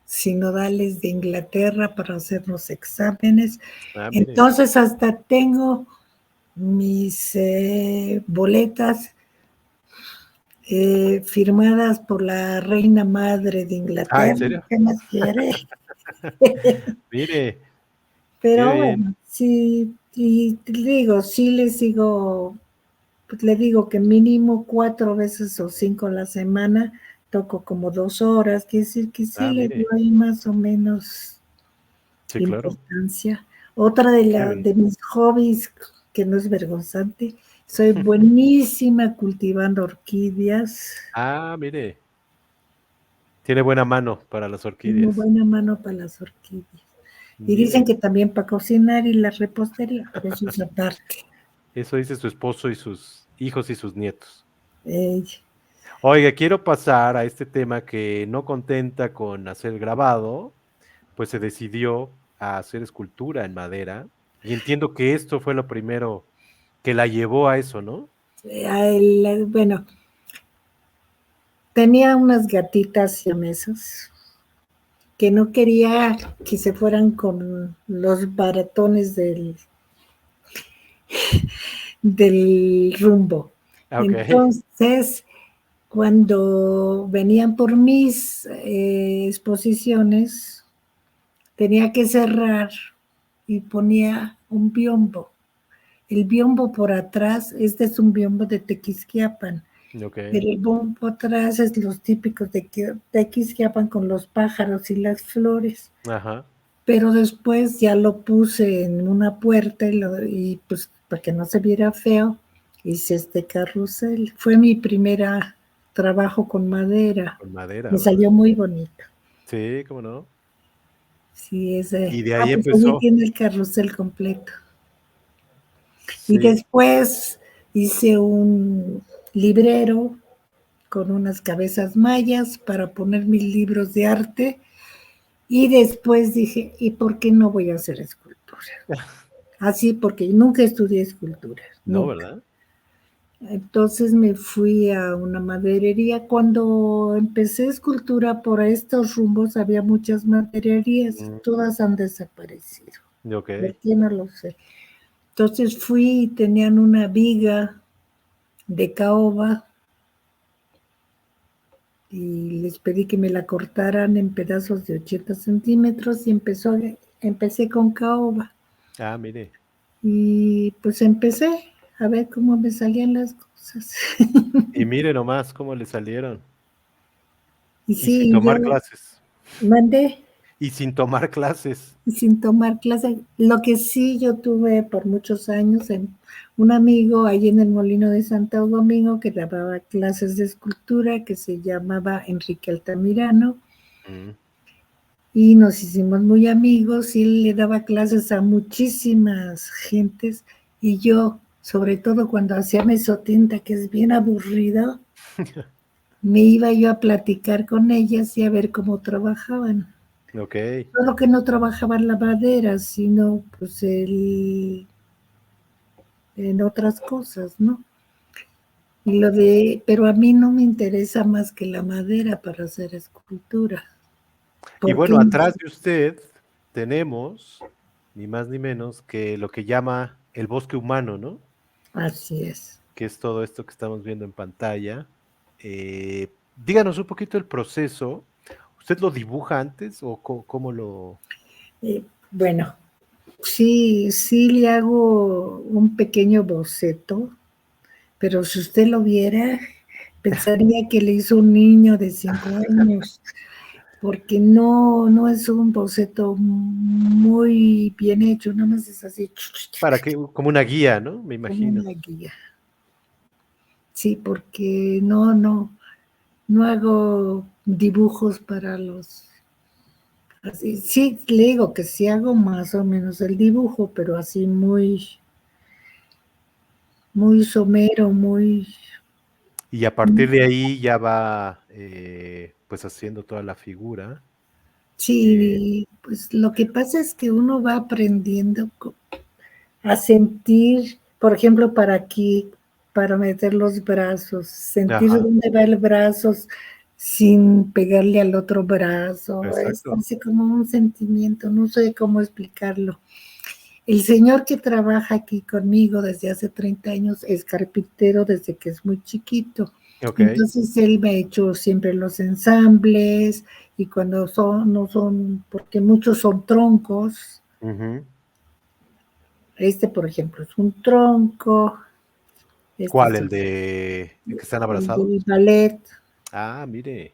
sinodales de Inglaterra para hacernos exámenes, Ah, mire. entonces hasta tengo mis boletas firmadas por la reina madre de Ah, ¿en Inglaterra, serio? ¿qué más quiere? Mire, qué Pero bien. bueno, sí, y digo, sí le sigo, pues le digo que mínimo 4 veces o 5 a la semana toco como 2 horas, quiere decir que sí Ah, le mire. doy más o menos Sí, claro. importancia. Otra Qué bien. de mis hobbies, que no es vergonzante, soy buenísima cultivando orquídeas, Ah, mire. Tiene buena mano para las tengo orquídeas. buena mano para las orquídeas. Y dicen Mire, que también para cocinar y la repostería, pero eso es aparte. eso dice su esposo y sus hijos y sus nietos. Eh, Oiga, quiero pasar a este tema que no contenta con hacer grabado, pues se decidió a hacer escultura en madera y entiendo que esto fue lo primero que la llevó a eso, ¿no? bueno, tenía unas gatitas siamesas que no quería que se fueran con los baratones del rumbo. Ah, okey. Entonces, cuando venían por mis exposiciones, tenía que cerrar y ponía un biombo. El biombo por atrás, este es un biombo de Tequisquiapan, Okey. pero el biombo atrás es los típicos de Tequisquiapan con los pájaros y las flores. Ajá. Pero después ya lo puse en una puerta y pues para que no se viera feo, hice este carrusel. Fue mi primera trabajo con madera. Con madera, Me ¿verdad? salió muy bonito. Sí, cómo no. Sí, Y de ahí pues allí empezó. tiene el carrusel completo. Y Sí. después hice un librero con unas cabezas mayas para poner mis libros de arte Y después dije, ¿y por qué no voy a hacer escultura? Así, porque nunca estudié escultura, No, nunca. ¿verdad? Entonces me fui a una maderería. Cuando empecé escultura por estos rumbos había muchas madererías, Mm, todas han desaparecido. ok. ¿Por qué no lo sé? Entonces fui y tenían una viga de caoba y les pedí que me la cortaran en pedazos de 80 centímetros y empecé con caoba. Ah, mire. Y pues empecé a ver cómo me salían las cosas. Y mire nomás cómo le salieron. Y Y sin sí, yo tomar clases. mandé Y sin tomar clases. sin tomar clase. Lo que sí yo tuve por muchos años un amigo ahí en el Molino de Santo Domingo que daba clases de escultura que se llamaba Enrique Altamirano Mm. y nos hicimos muy amigos y él le daba clases a muchísimas gentes y yo, sobre todo cuando hacía mesotinta, que es bien aburrido, me iba yo a platicar con ellas y a ver cómo trabajaban. Ok. Solo que no trabajaban la madera, sino pues en otras cosas, ¿no? Pero a mí no me interesa más que la madera para hacer escultura, Y porque bueno, atrás de usted tenemos ni más ni menos que lo que llama el bosque humano, ¿no? así es. Que es todo esto que estamos viendo en pantalla. Díganos un poquito el proceso. ¿Usted lo dibuja antes o cómo lo...? Bueno, sí, sí le hago un pequeño boceto, pero si usted lo viera, pensaría que le hizo un niño de 5 años, porque no es un boceto muy bien hecho, nada más es así, Para que, como una guía, ¿no? Me como imagino. una guía. Sí, porque no hago dibujos para los... Así, sí, le digo que sí hago más o menos el dibujo, pero así muy somero, muy... Y a partir de ahí ya va, pues, haciendo toda la figura. Eh, Sí, pues lo que pasa es que uno va aprendiendo a sentir, por ejemplo, para aquí, para meter los brazos, sentir ajá, dónde va el brazo sin pegarle al otro brazo, es exacto. así como un sentimiento, no sé cómo explicarlo. El señor que trabaja aquí conmigo desde hace 30 años es carpintero desde que es muy chiquito. Ok. Entonces él me ha hecho siempre los ensambles y cuando no son, porque muchos son troncos. Ujú. Este, por ejemplo, es un tronco. Este ¿Cuál? es ¿El de el que están el abrazados? del ballet. Ah, mire.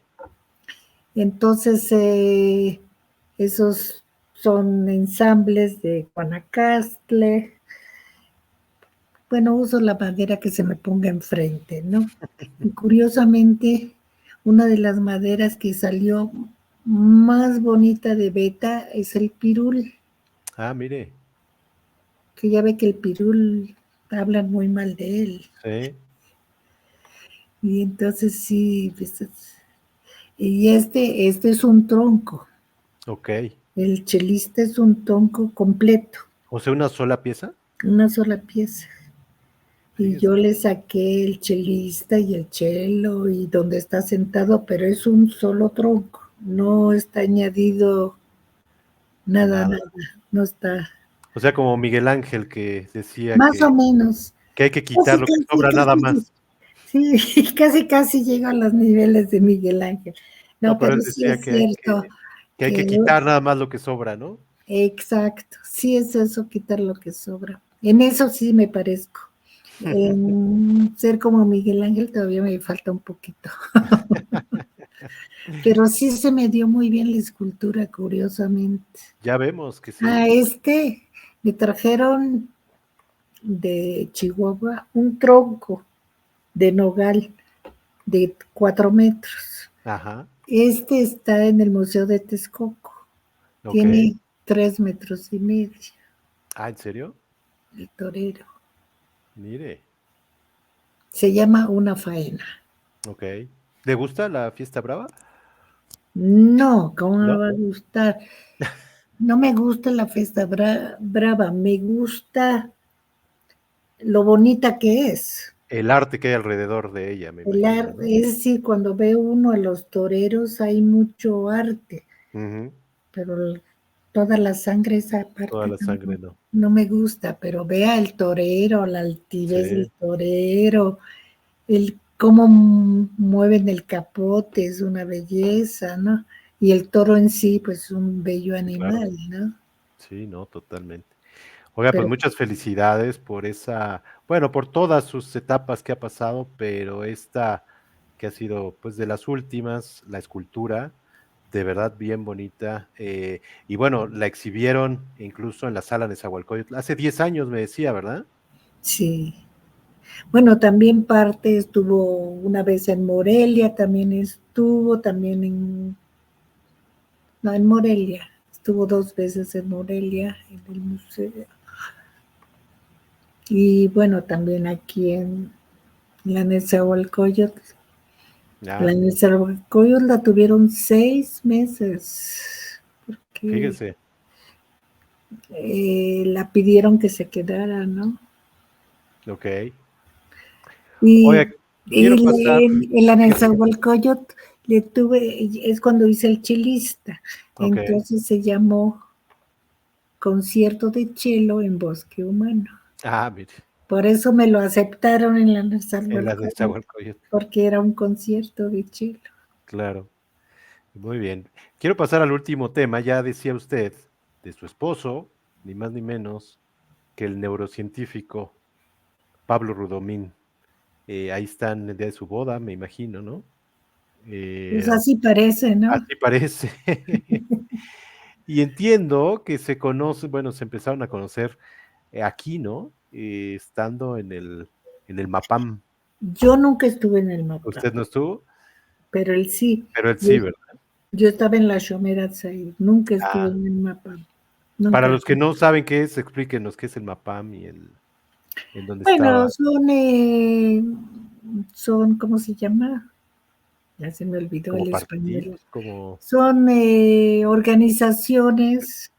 Entonces, esos son ensambles de Guanacaste. Bueno, uso la madera que se me ponga enfrente, ¿no? Y curiosamente, una de las maderas que salió más bonita de Beta es el pirul, Ah, mire. que ya ve que el pirul hablan muy mal de él. Sí. Y entonces sí, pues, y este es un tronco. Ok. El chelista es un tronco completo, O sea, una sola pieza. una sola pieza. Y Fíjese. yo le saqué el chelista y el chelo y donde está sentado, pero es un solo tronco, no está añadido nada, Nada. nada, no está. O sea, como Miguel Ángel que decía Más o menos, que hay que quitar casi, lo que casi, sobra nada casi, más. sí, casi, casi llego a los niveles de Miguel Ángel. No, No, pero pero él sí decía es cierto que hay que que, quitar nada más lo que sobra, ¿no? exacto, sí es eso, quitar lo que sobra. En eso sí me parezco. En ser como Miguel Ángel todavía me falta un poquito. Pero sí se me dio muy bien la escultura, curiosamente. Ya vemos que sí. A me trajeron de Chihuahua un tronco de nogal de 4 metros. Ajá. Este está en el Museo de Texcoco. Ok. Tiene 3 metros y medio, Ah, ¿en serio? el torero. Mire. Se llama Una faena. Ok. ¿Le gusta la fiesta brava? No, ¿cómo me ¿no? va a gustar? No me gusta la fiesta brava, me gusta lo bonita que es. El arte que hay alrededor de ella, me El imagino, arte, ¿no? es decir, cuando ve uno a los toreros hay mucho arte, Ujú. pero toda la sangre esa Toda parte la sangre, ¿no? no me gusta, pero vea el torero, la altivez Sí, del torero, el cómo mueven el capote, es una belleza, ¿no? Y el toro en sí, pues un bello sí, claro. animal, ¿no? Sí, no, totalmente. Oiga, pues Pero muchas felicidades por esa, bueno, por todas sus etapas que ha pasado, pero esta que ha sido pues de las últimas, la escultura, de verdad bien bonita. Y bueno, la exhibieron incluso en la sala de Nezahualcóyotl hace 10 años, me decía, ¿verdad? sí. Bueno, también parte estuvo una vez en Morelia, también estuvo, también no, en Morelia, estuvo dos veces en Morelia, en el museo. Y bueno, también aquí en la Nezahualcóyotl. La Ah, Nezahualcóyotl la tuvieron 6 meses, porque fíjese, la pidieron que se quedara, ¿no? ok. Oiga, Y, quiero pasar, en la dígame, Nezahualcóyotl le tuve, es cuando hice el chelista, ok. entonces se llamó Concierto de Chelo en Bosque Humano. Ah, mire, Por eso me lo aceptaron en la en la de Nezahualcóyotl, Nezahualcóyotl, porque era un concierto de Chelo. claro. Muy bien. Quiero pasar al último tema. Ya decía usted de su esposo, ni más ni menos que el neurocientífico Pablo Rudomín. Ahí están el día de su boda, me imagino, ¿no? Pues Eh, así parece, ¿no? así parece. Y entiendo que se conoce, bueno, se empezaron a conocer aquí, ¿no? Estando en el MAPAM. Yo nunca estuve en el mapa, ¿Usted no estuvo? pero él sí. Pero él Yo, sí, ¿verdad? yo estaba en la Shomera Tzair, nunca estuve Ah, en el mapa, para nunca. los que no saben qué es, explíquenos qué es el MAPAM y en dónde Bueno, estaba. son, ¿cómo se llama? Ya se me olvidó Como el español. partidos, como Son organizaciones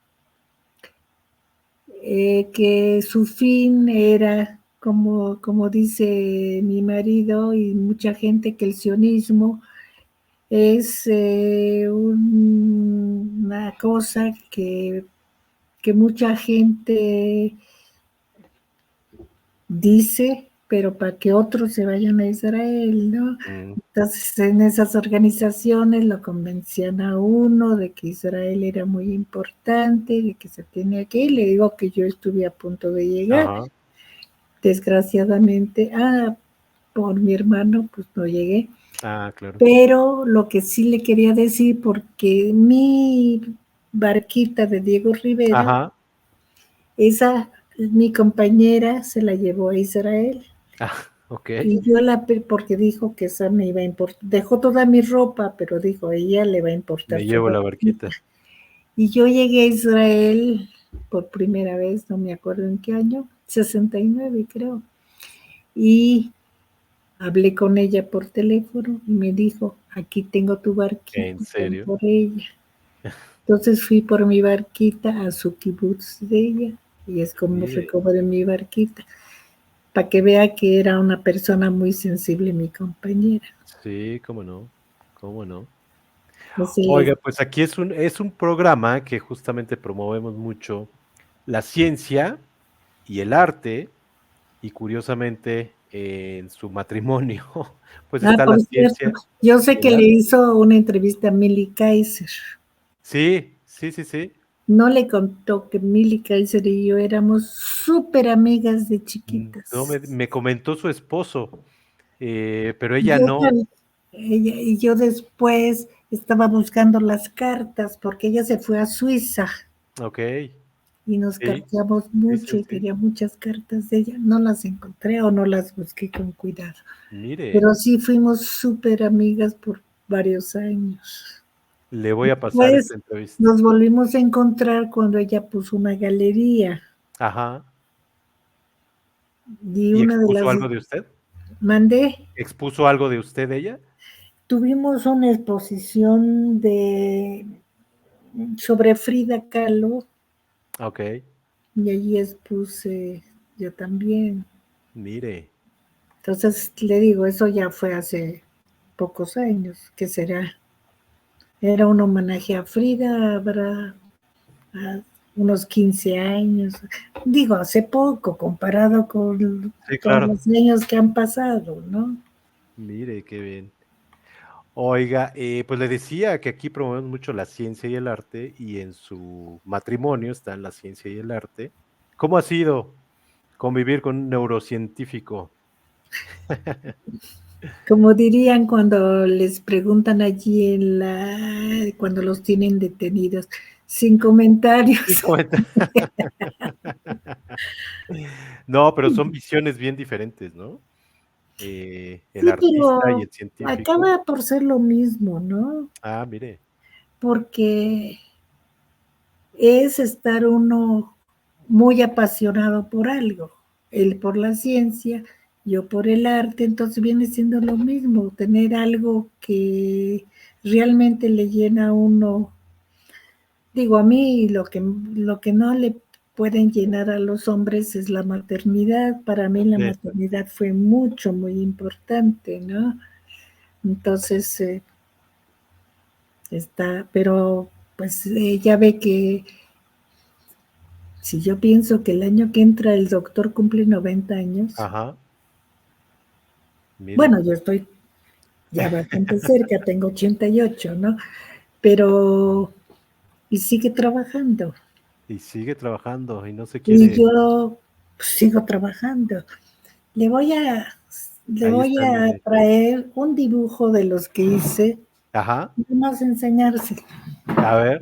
que su fin era, como dice mi marido y mucha gente, que el sionismo es una cosa que mucha gente dice, pero para que otros se vayan a Israel, ¿no? mm, Entonces, en esas organizaciones lo convencían a uno de que Israel era muy importante, de que se tenía que ir. Le digo que yo estuve a punto de llegar. ajá, Desgraciadamente, por mi hermano, pues no llegué. ah, claro, Pero lo que sí le quería decir, porque mi barquita de Diego Rivera, ajá, esa, mi compañera se la llevó a Israel. ah, ok, Y yo porque dijo que esa me iba a importar, dejó toda mi ropa, pero dijo, a ella le va a importar me su llevo la barquita. barquita, Y yo llegué a Israel por primera vez, no me acuerdo en qué año, 69 creo. Y hablé con ella por teléfono y me dijo, aquí tengo tu barquita, ¿en ven serio? por ella. Entonces fui por mi barquita a su kibutz de ella y es como Mire, recobré mi barquita, para que vea que era una persona muy sensible mi compañera. sí, cómo no, cómo no. Entonces les Oiga, pues aquí es un programa que justamente promovemos mucho la ciencia y el arte, y curiosamente en su matrimonio, pues está la por cierto, ciencia yo sé y que el le arte. hizo una entrevista a Milly Kaiser. Sí, sí, sí, sí. No le contó que Milly Kaiser y yo éramos súper amigas de No chiquitas. me comentó su esposo, pero ella Yo, no. ella y yo después estaba buscando las cartas porque ella se fue a Suiza Ok, y nos sí, carteamos sí, sí, mucho y sí. quería muchas cartas de ella. No las encontré o no las busqué con cuidado. Mire, Pero sí fuimos súper amigas por varios años. le voy a pasar esta Pues entrevista. nos volvimos a encontrar cuando ella puso una galería Ajá. y ¿Y una de expuso las algo de usted? mandé, ¿Expuso algo de usted ella? tuvimos una exposición sobre Frida Kahlo Ok, y allí expuse yo también. mire. Entonces le digo, eso ya fue hace pocos años, que será, era un homenaje a Frida, habrá unos 15 años, digo, hace poco comparado con Sí, todos claro. los años que han pasado, ¿no? Mire, qué bien. Oiga, pues le decía que aquí promovemos mucho la ciencia y el arte y en su matrimonio están la ciencia y el arte. ¿Cómo ha sido convivir con un neurocientífico? Como dirían cuando les preguntan allí cuando los tienen detenidos, sin Sí, comentarios. comenta. No, pero son visiones bien diferentes, ¿no? El Sí, artista y pero el científico. acaba por ser lo mismo, ¿no? Ah, mire. Porque es estar uno muy apasionado por algo, él por la ciencia, yo por el arte, entonces viene siendo lo mismo, tener algo que realmente le llena a uno. Digo, a mí lo que no le pueden llenar a los hombres es la maternidad. Para mí la Eso. maternidad fue mucho, muy importante, ¿no? Entonces, pero pues ya ve que si yo pienso que el año que entra el doctor cumple 90 años, Ajá, mire. bueno, yo estoy ya bastante cerca, tengo 88, ¿no? Pero, y sigue trabajando. Y sigue trabajando y no se Y quiere. yo pues, sigo trabajando. Le voy a, le Ahí voy está, a mire. traer un dibujo de los que hice Ajá, y vamos a enseñarse. a ver.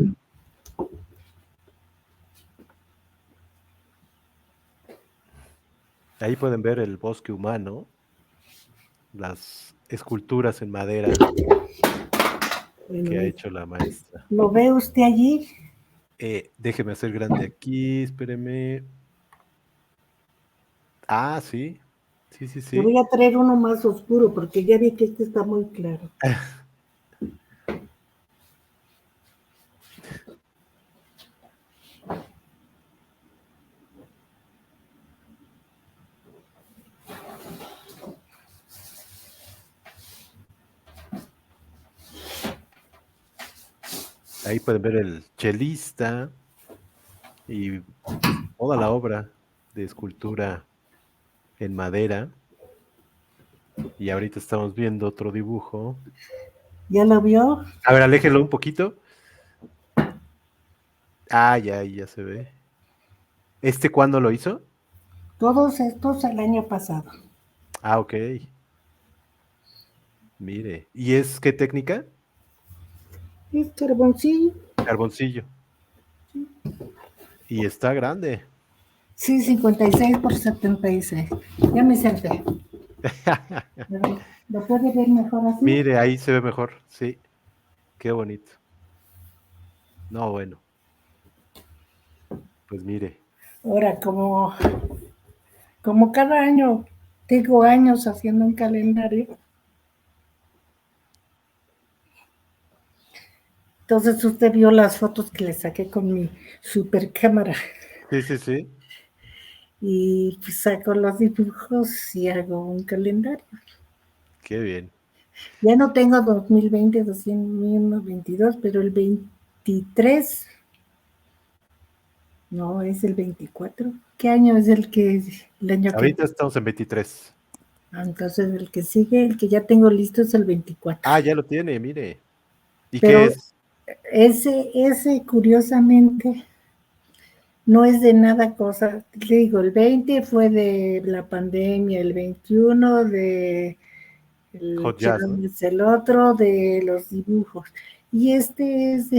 Ahí pueden ver el bosque humano, las esculturas en madera que Bueno, ha hecho la maestra. ¿lo ve usted allí? Déjeme hacer grande aquí, espéreme. Ah, sí, sí, sí, Le sí. voy a traer uno más oscuro porque ya vi que este está muy claro. Ahí pueden ver el chelista y pues toda la obra de escultura en madera. Y ahorita estamos viendo otro dibujo. ¿Ya lo vio? A ver, aléjenlo un poquito. Ah, ya, ahí ya se ve. ¿Este cuándo lo hizo? Todos estos el año pasado. Ah, ok. Mire. ¿Y es qué técnica? Es carboncillo. Carboncillo. Y está grande. Sí, 56 por 76. Ya me acerqué. ¿Lo puede ver mejor así? Mire, ahí se ve mejor. Sí, qué bonito. No, bueno, pues mire. Ahora, como cada año tengo años haciendo un calendario, entonces usted vio las fotos que le saqué con mi super cámara Sí, sí, sí. y pues saco los dibujos y hago un calendario. Qué bien. Ya no tengo 2020, 2022, pero el 23, no, es el 24. ¿Qué año es el año que Ahorita estamos en 23. entonces el que sigue, el que ya tengo listo es el 24. Ah, ya lo tiene, mire. ¿Y qué Pero es? ese curiosamente no es de nada cosa. Le digo, el 20 fue de la pandemia, el 21 de Hot ¿qué Jazz, ¿no? es el otro? De los dibujos. Y este es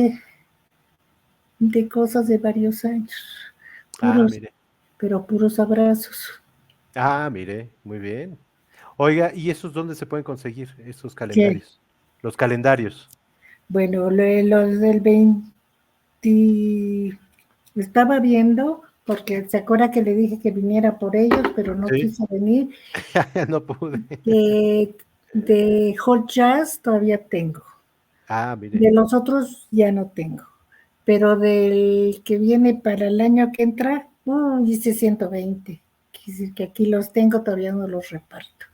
de cosas de varios años, Ah, puros, mire. pero puros abrazos. Ah, mire, muy bien. Oiga, ¿y esos dónde se pueden conseguir, esos Que, calendarios? Los calendarios. bueno, los del 20, estaba viendo, porque se acuerda que le dije que viniera por ellos, pero no Sí, quiso venir, no pude. que De Hot Jazz todavía tengo. Mire. De los otros ya no tengo. Pero del que viene para el año que entra, dice 120. Quiere decir que aquí los tengo, todavía no los reparto.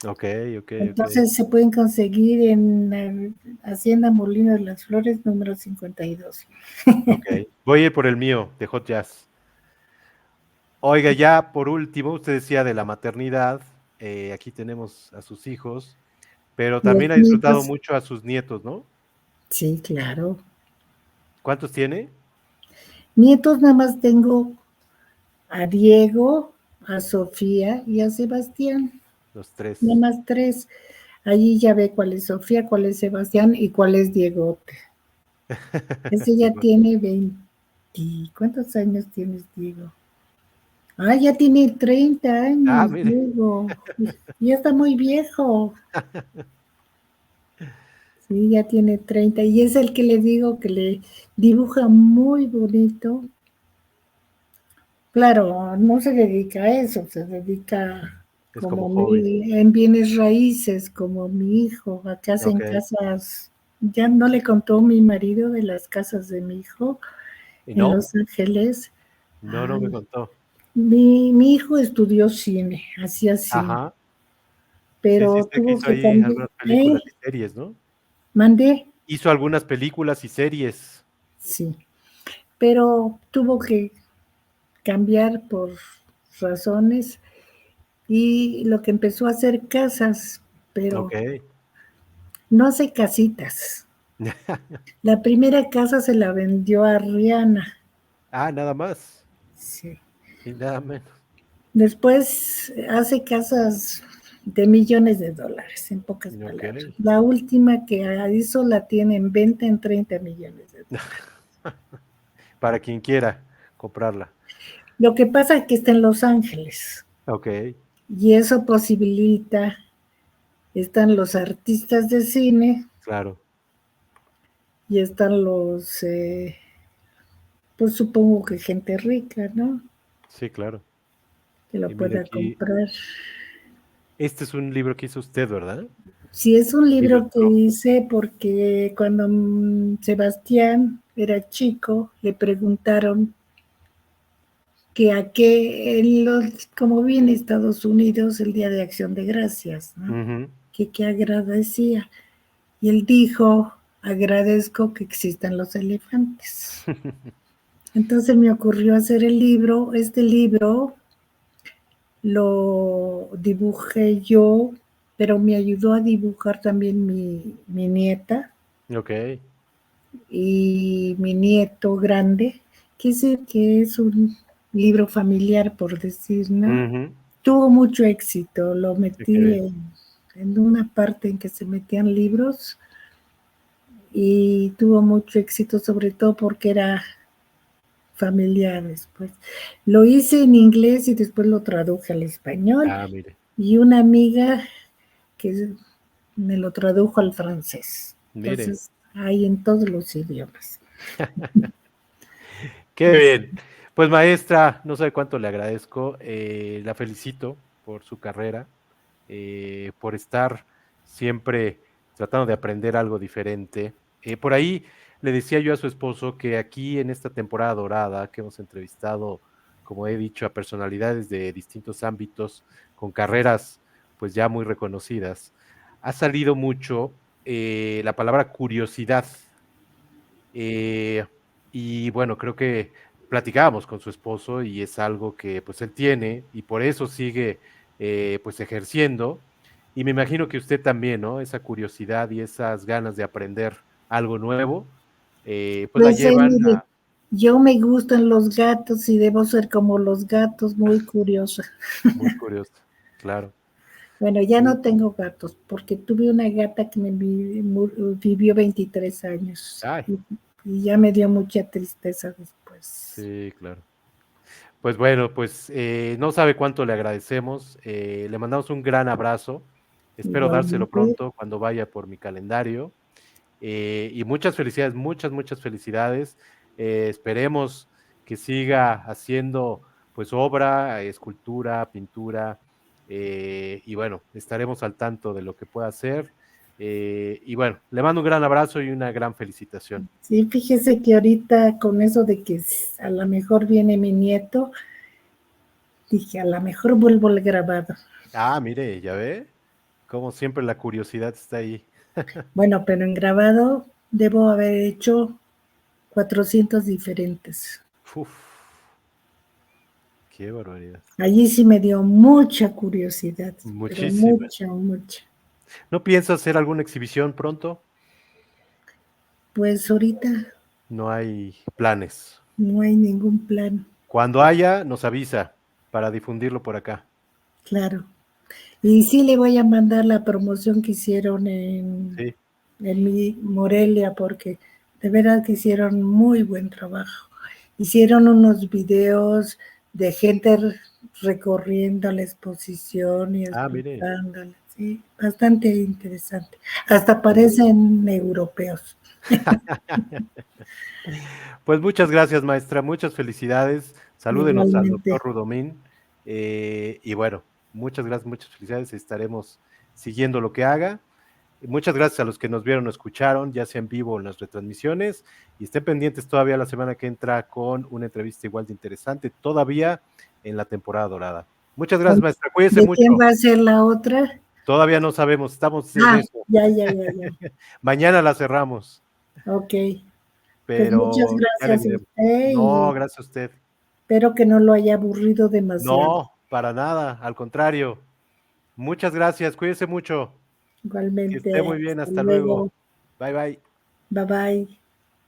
Ok. Entonces se pueden conseguir en Hacienda Molino de las Flores, número 52. Ok. Voy a ir por el mío, de Hot Jazz. Oiga, ya por último, usted decía de la maternidad, aquí tenemos a sus hijos, pero también Los ha disfrutado nietos, mucho a sus nietos, ¿no? sí, claro. ¿Cuántos tiene? Nietos nada más tengo a Diego, a Sofía y a Sebastián. Los tres. Nada más tres. Allí ya ve cuál es Sofía, cuál es Sebastián y cuál es Diego. Ese ya Digo, tiene 20. ¿Cuántos años tienes, Diego? Ya tiene 30 años, mire. Diego. Ya está muy viejo. Sí, ya tiene 30. Y es el que le digo que le dibuja muy bonito. Claro, no se dedica a eso, se dedica Es como hobby. en bienes raíces, como mi hijo. Acá hacen Ok. casas. Ya no le contó mi marido de las casas de mi hijo ¿Y en no? Los Ángeles. No me Ay, contó. mi hijo estudió cine, hacía cine, Ajá. Sí, sí, pero sé que tuvo hizo que ahí cambiar. algunas películas y series, ¿no? Mandé, Hizo algunas películas y series. sí, pero tuvo que cambiar por razones y lo que empezó a hacer casas, Ok. pero no hace casitas. La primera casa se la vendió a Rihanna, Nada más sí. y nada menos. Después hace casas de millones de dólares, en pocas Ok. palabras. La última que hizo la tiene en venta en 30 millones de dólares. Para quien quiera comprarla. Lo que pasa es que está en Los Ángeles Ok, y eso posibilita, están los artistas de cine claro. y están pues supongo que gente rica, ¿no? Sí, claro. Que lo Y mire pueda aquí, comprar. este es un libro que hizo usted, ¿verdad? Sí, es un libro que Ilustró. hice porque cuando Sebastián era chico, le preguntaron que a qué, como viene Estados Unidos el Día de Acción de Gracias, ¿no? Ujú. Que qué agradecía. Y él dijo, agradezco que existan los elefantes. Entonces me ocurrió hacer el libro. Este libro lo dibujé yo, pero me ayudó a dibujar también mi nieta Ok. y mi nieto grande, que es un libro familiar, por decir, ¿no? Ujú. Tuvo mucho éxito, lo Sí, qué metí bien. en una parte en que se metían libros y tuvo mucho éxito, sobre todo porque era familiar después. Lo hice en inglés y después lo traduje al español Mire, y una amiga que me lo tradujo al francés. mire. Entonces, hay en todos los idiomas. Qué bien. Pues maestra, no sé cuánto le agradezco. La felicito por su carrera, por estar siempre tratando de aprender algo diferente. Por ahí le decía yo a su esposo que aquí en esta temporada dorada que hemos entrevistado, como he dicho, a personalidades de distintos ámbitos con carreras pues ya muy reconocidas, ha salido mucho la palabra curiosidad. Eh, y bueno, creo que platicábamos con su esposo y es algo que pues él tiene y por eso sigue pues ejerciendo. Y me imagino que usted también, ¿no? Esa curiosidad y esas ganas de aprender algo nuevo, pues la Pues llevan mire, a... yo me gustan los gatos y debo ser como los gatos, muy curiosa. Muy curioso, claro. Bueno, ya Sí. no tengo gatos porque tuve una gata que vivió 23 años Ay, y ya me dio mucha tristeza después. sí, claro. Pues bueno, pues no sabe cuánto le agradecemos. Le mandamos un gran abrazo. Espero dárselo Igualmente, pronto cuando vaya por mi calendario. Y muchas felicidades, muchas felicidades. esperemos que siga haciendo pues obra, escultura, pintura, y bueno, estaremos al tanto de lo que pueda hacer. Y bueno, le mando un gran abrazo y una gran felicitación. Sí, fíjese que ahorita con eso de que a lo mejor viene mi nieto, dije, a lo mejor vuelvo al grabado. Ah, mire, ya ve, como siempre la curiosidad está ahí. Bueno, pero en grabado debo haber hecho 400 diferentes. Uf, qué barbaridad. Allí sí me dio mucha curiosidad, pero Muchísima. mucha, mucha. ¿No piensa hacer alguna exhibición pronto? Pues ahorita No hay planes. no hay ningún plan, Cuando haya, nos avisa para difundirlo por acá. claro. Y sí le voy a mandar la promoción que hicieron Sí. en mi Morelia, porque de verdad que hicieron muy buen trabajo. Hicieron unos videos de gente recorriendo la exposición y Ah, mire. explicándola, sí, bastante interesante. Hasta parecen europeos. Pues muchas gracias, maestra. Muchas felicidades. Salúdenos al doctor Igualmente, Rudomín. Y bueno, muchas gracias, muchas felicidades. Estaremos siguiendo lo que haga. Muchas gracias a los que nos vieron o escucharon, ya sea en vivo o en las retransmisiones. Y estén pendientes todavía la semana que entra con una entrevista igual de interesante, todavía en la temporada dorada. Muchas gracias, maestra. Cuídese ¿de quién mucho. va a ser la otra? Todavía no sabemos, estamos en Ah, eso. ya, ya, ya, ya. Mañana la cerramos, Ok. Pues muchas pero ya le gracias a diremos. usted No, y gracias a usted. espero que no lo haya aburrido demasiado. No, para nada, al contrario. Muchas gracias, cuídese mucho. Que Igualmente, esté muy bien, hasta hasta luego. luego. Bye bye. Bye bye.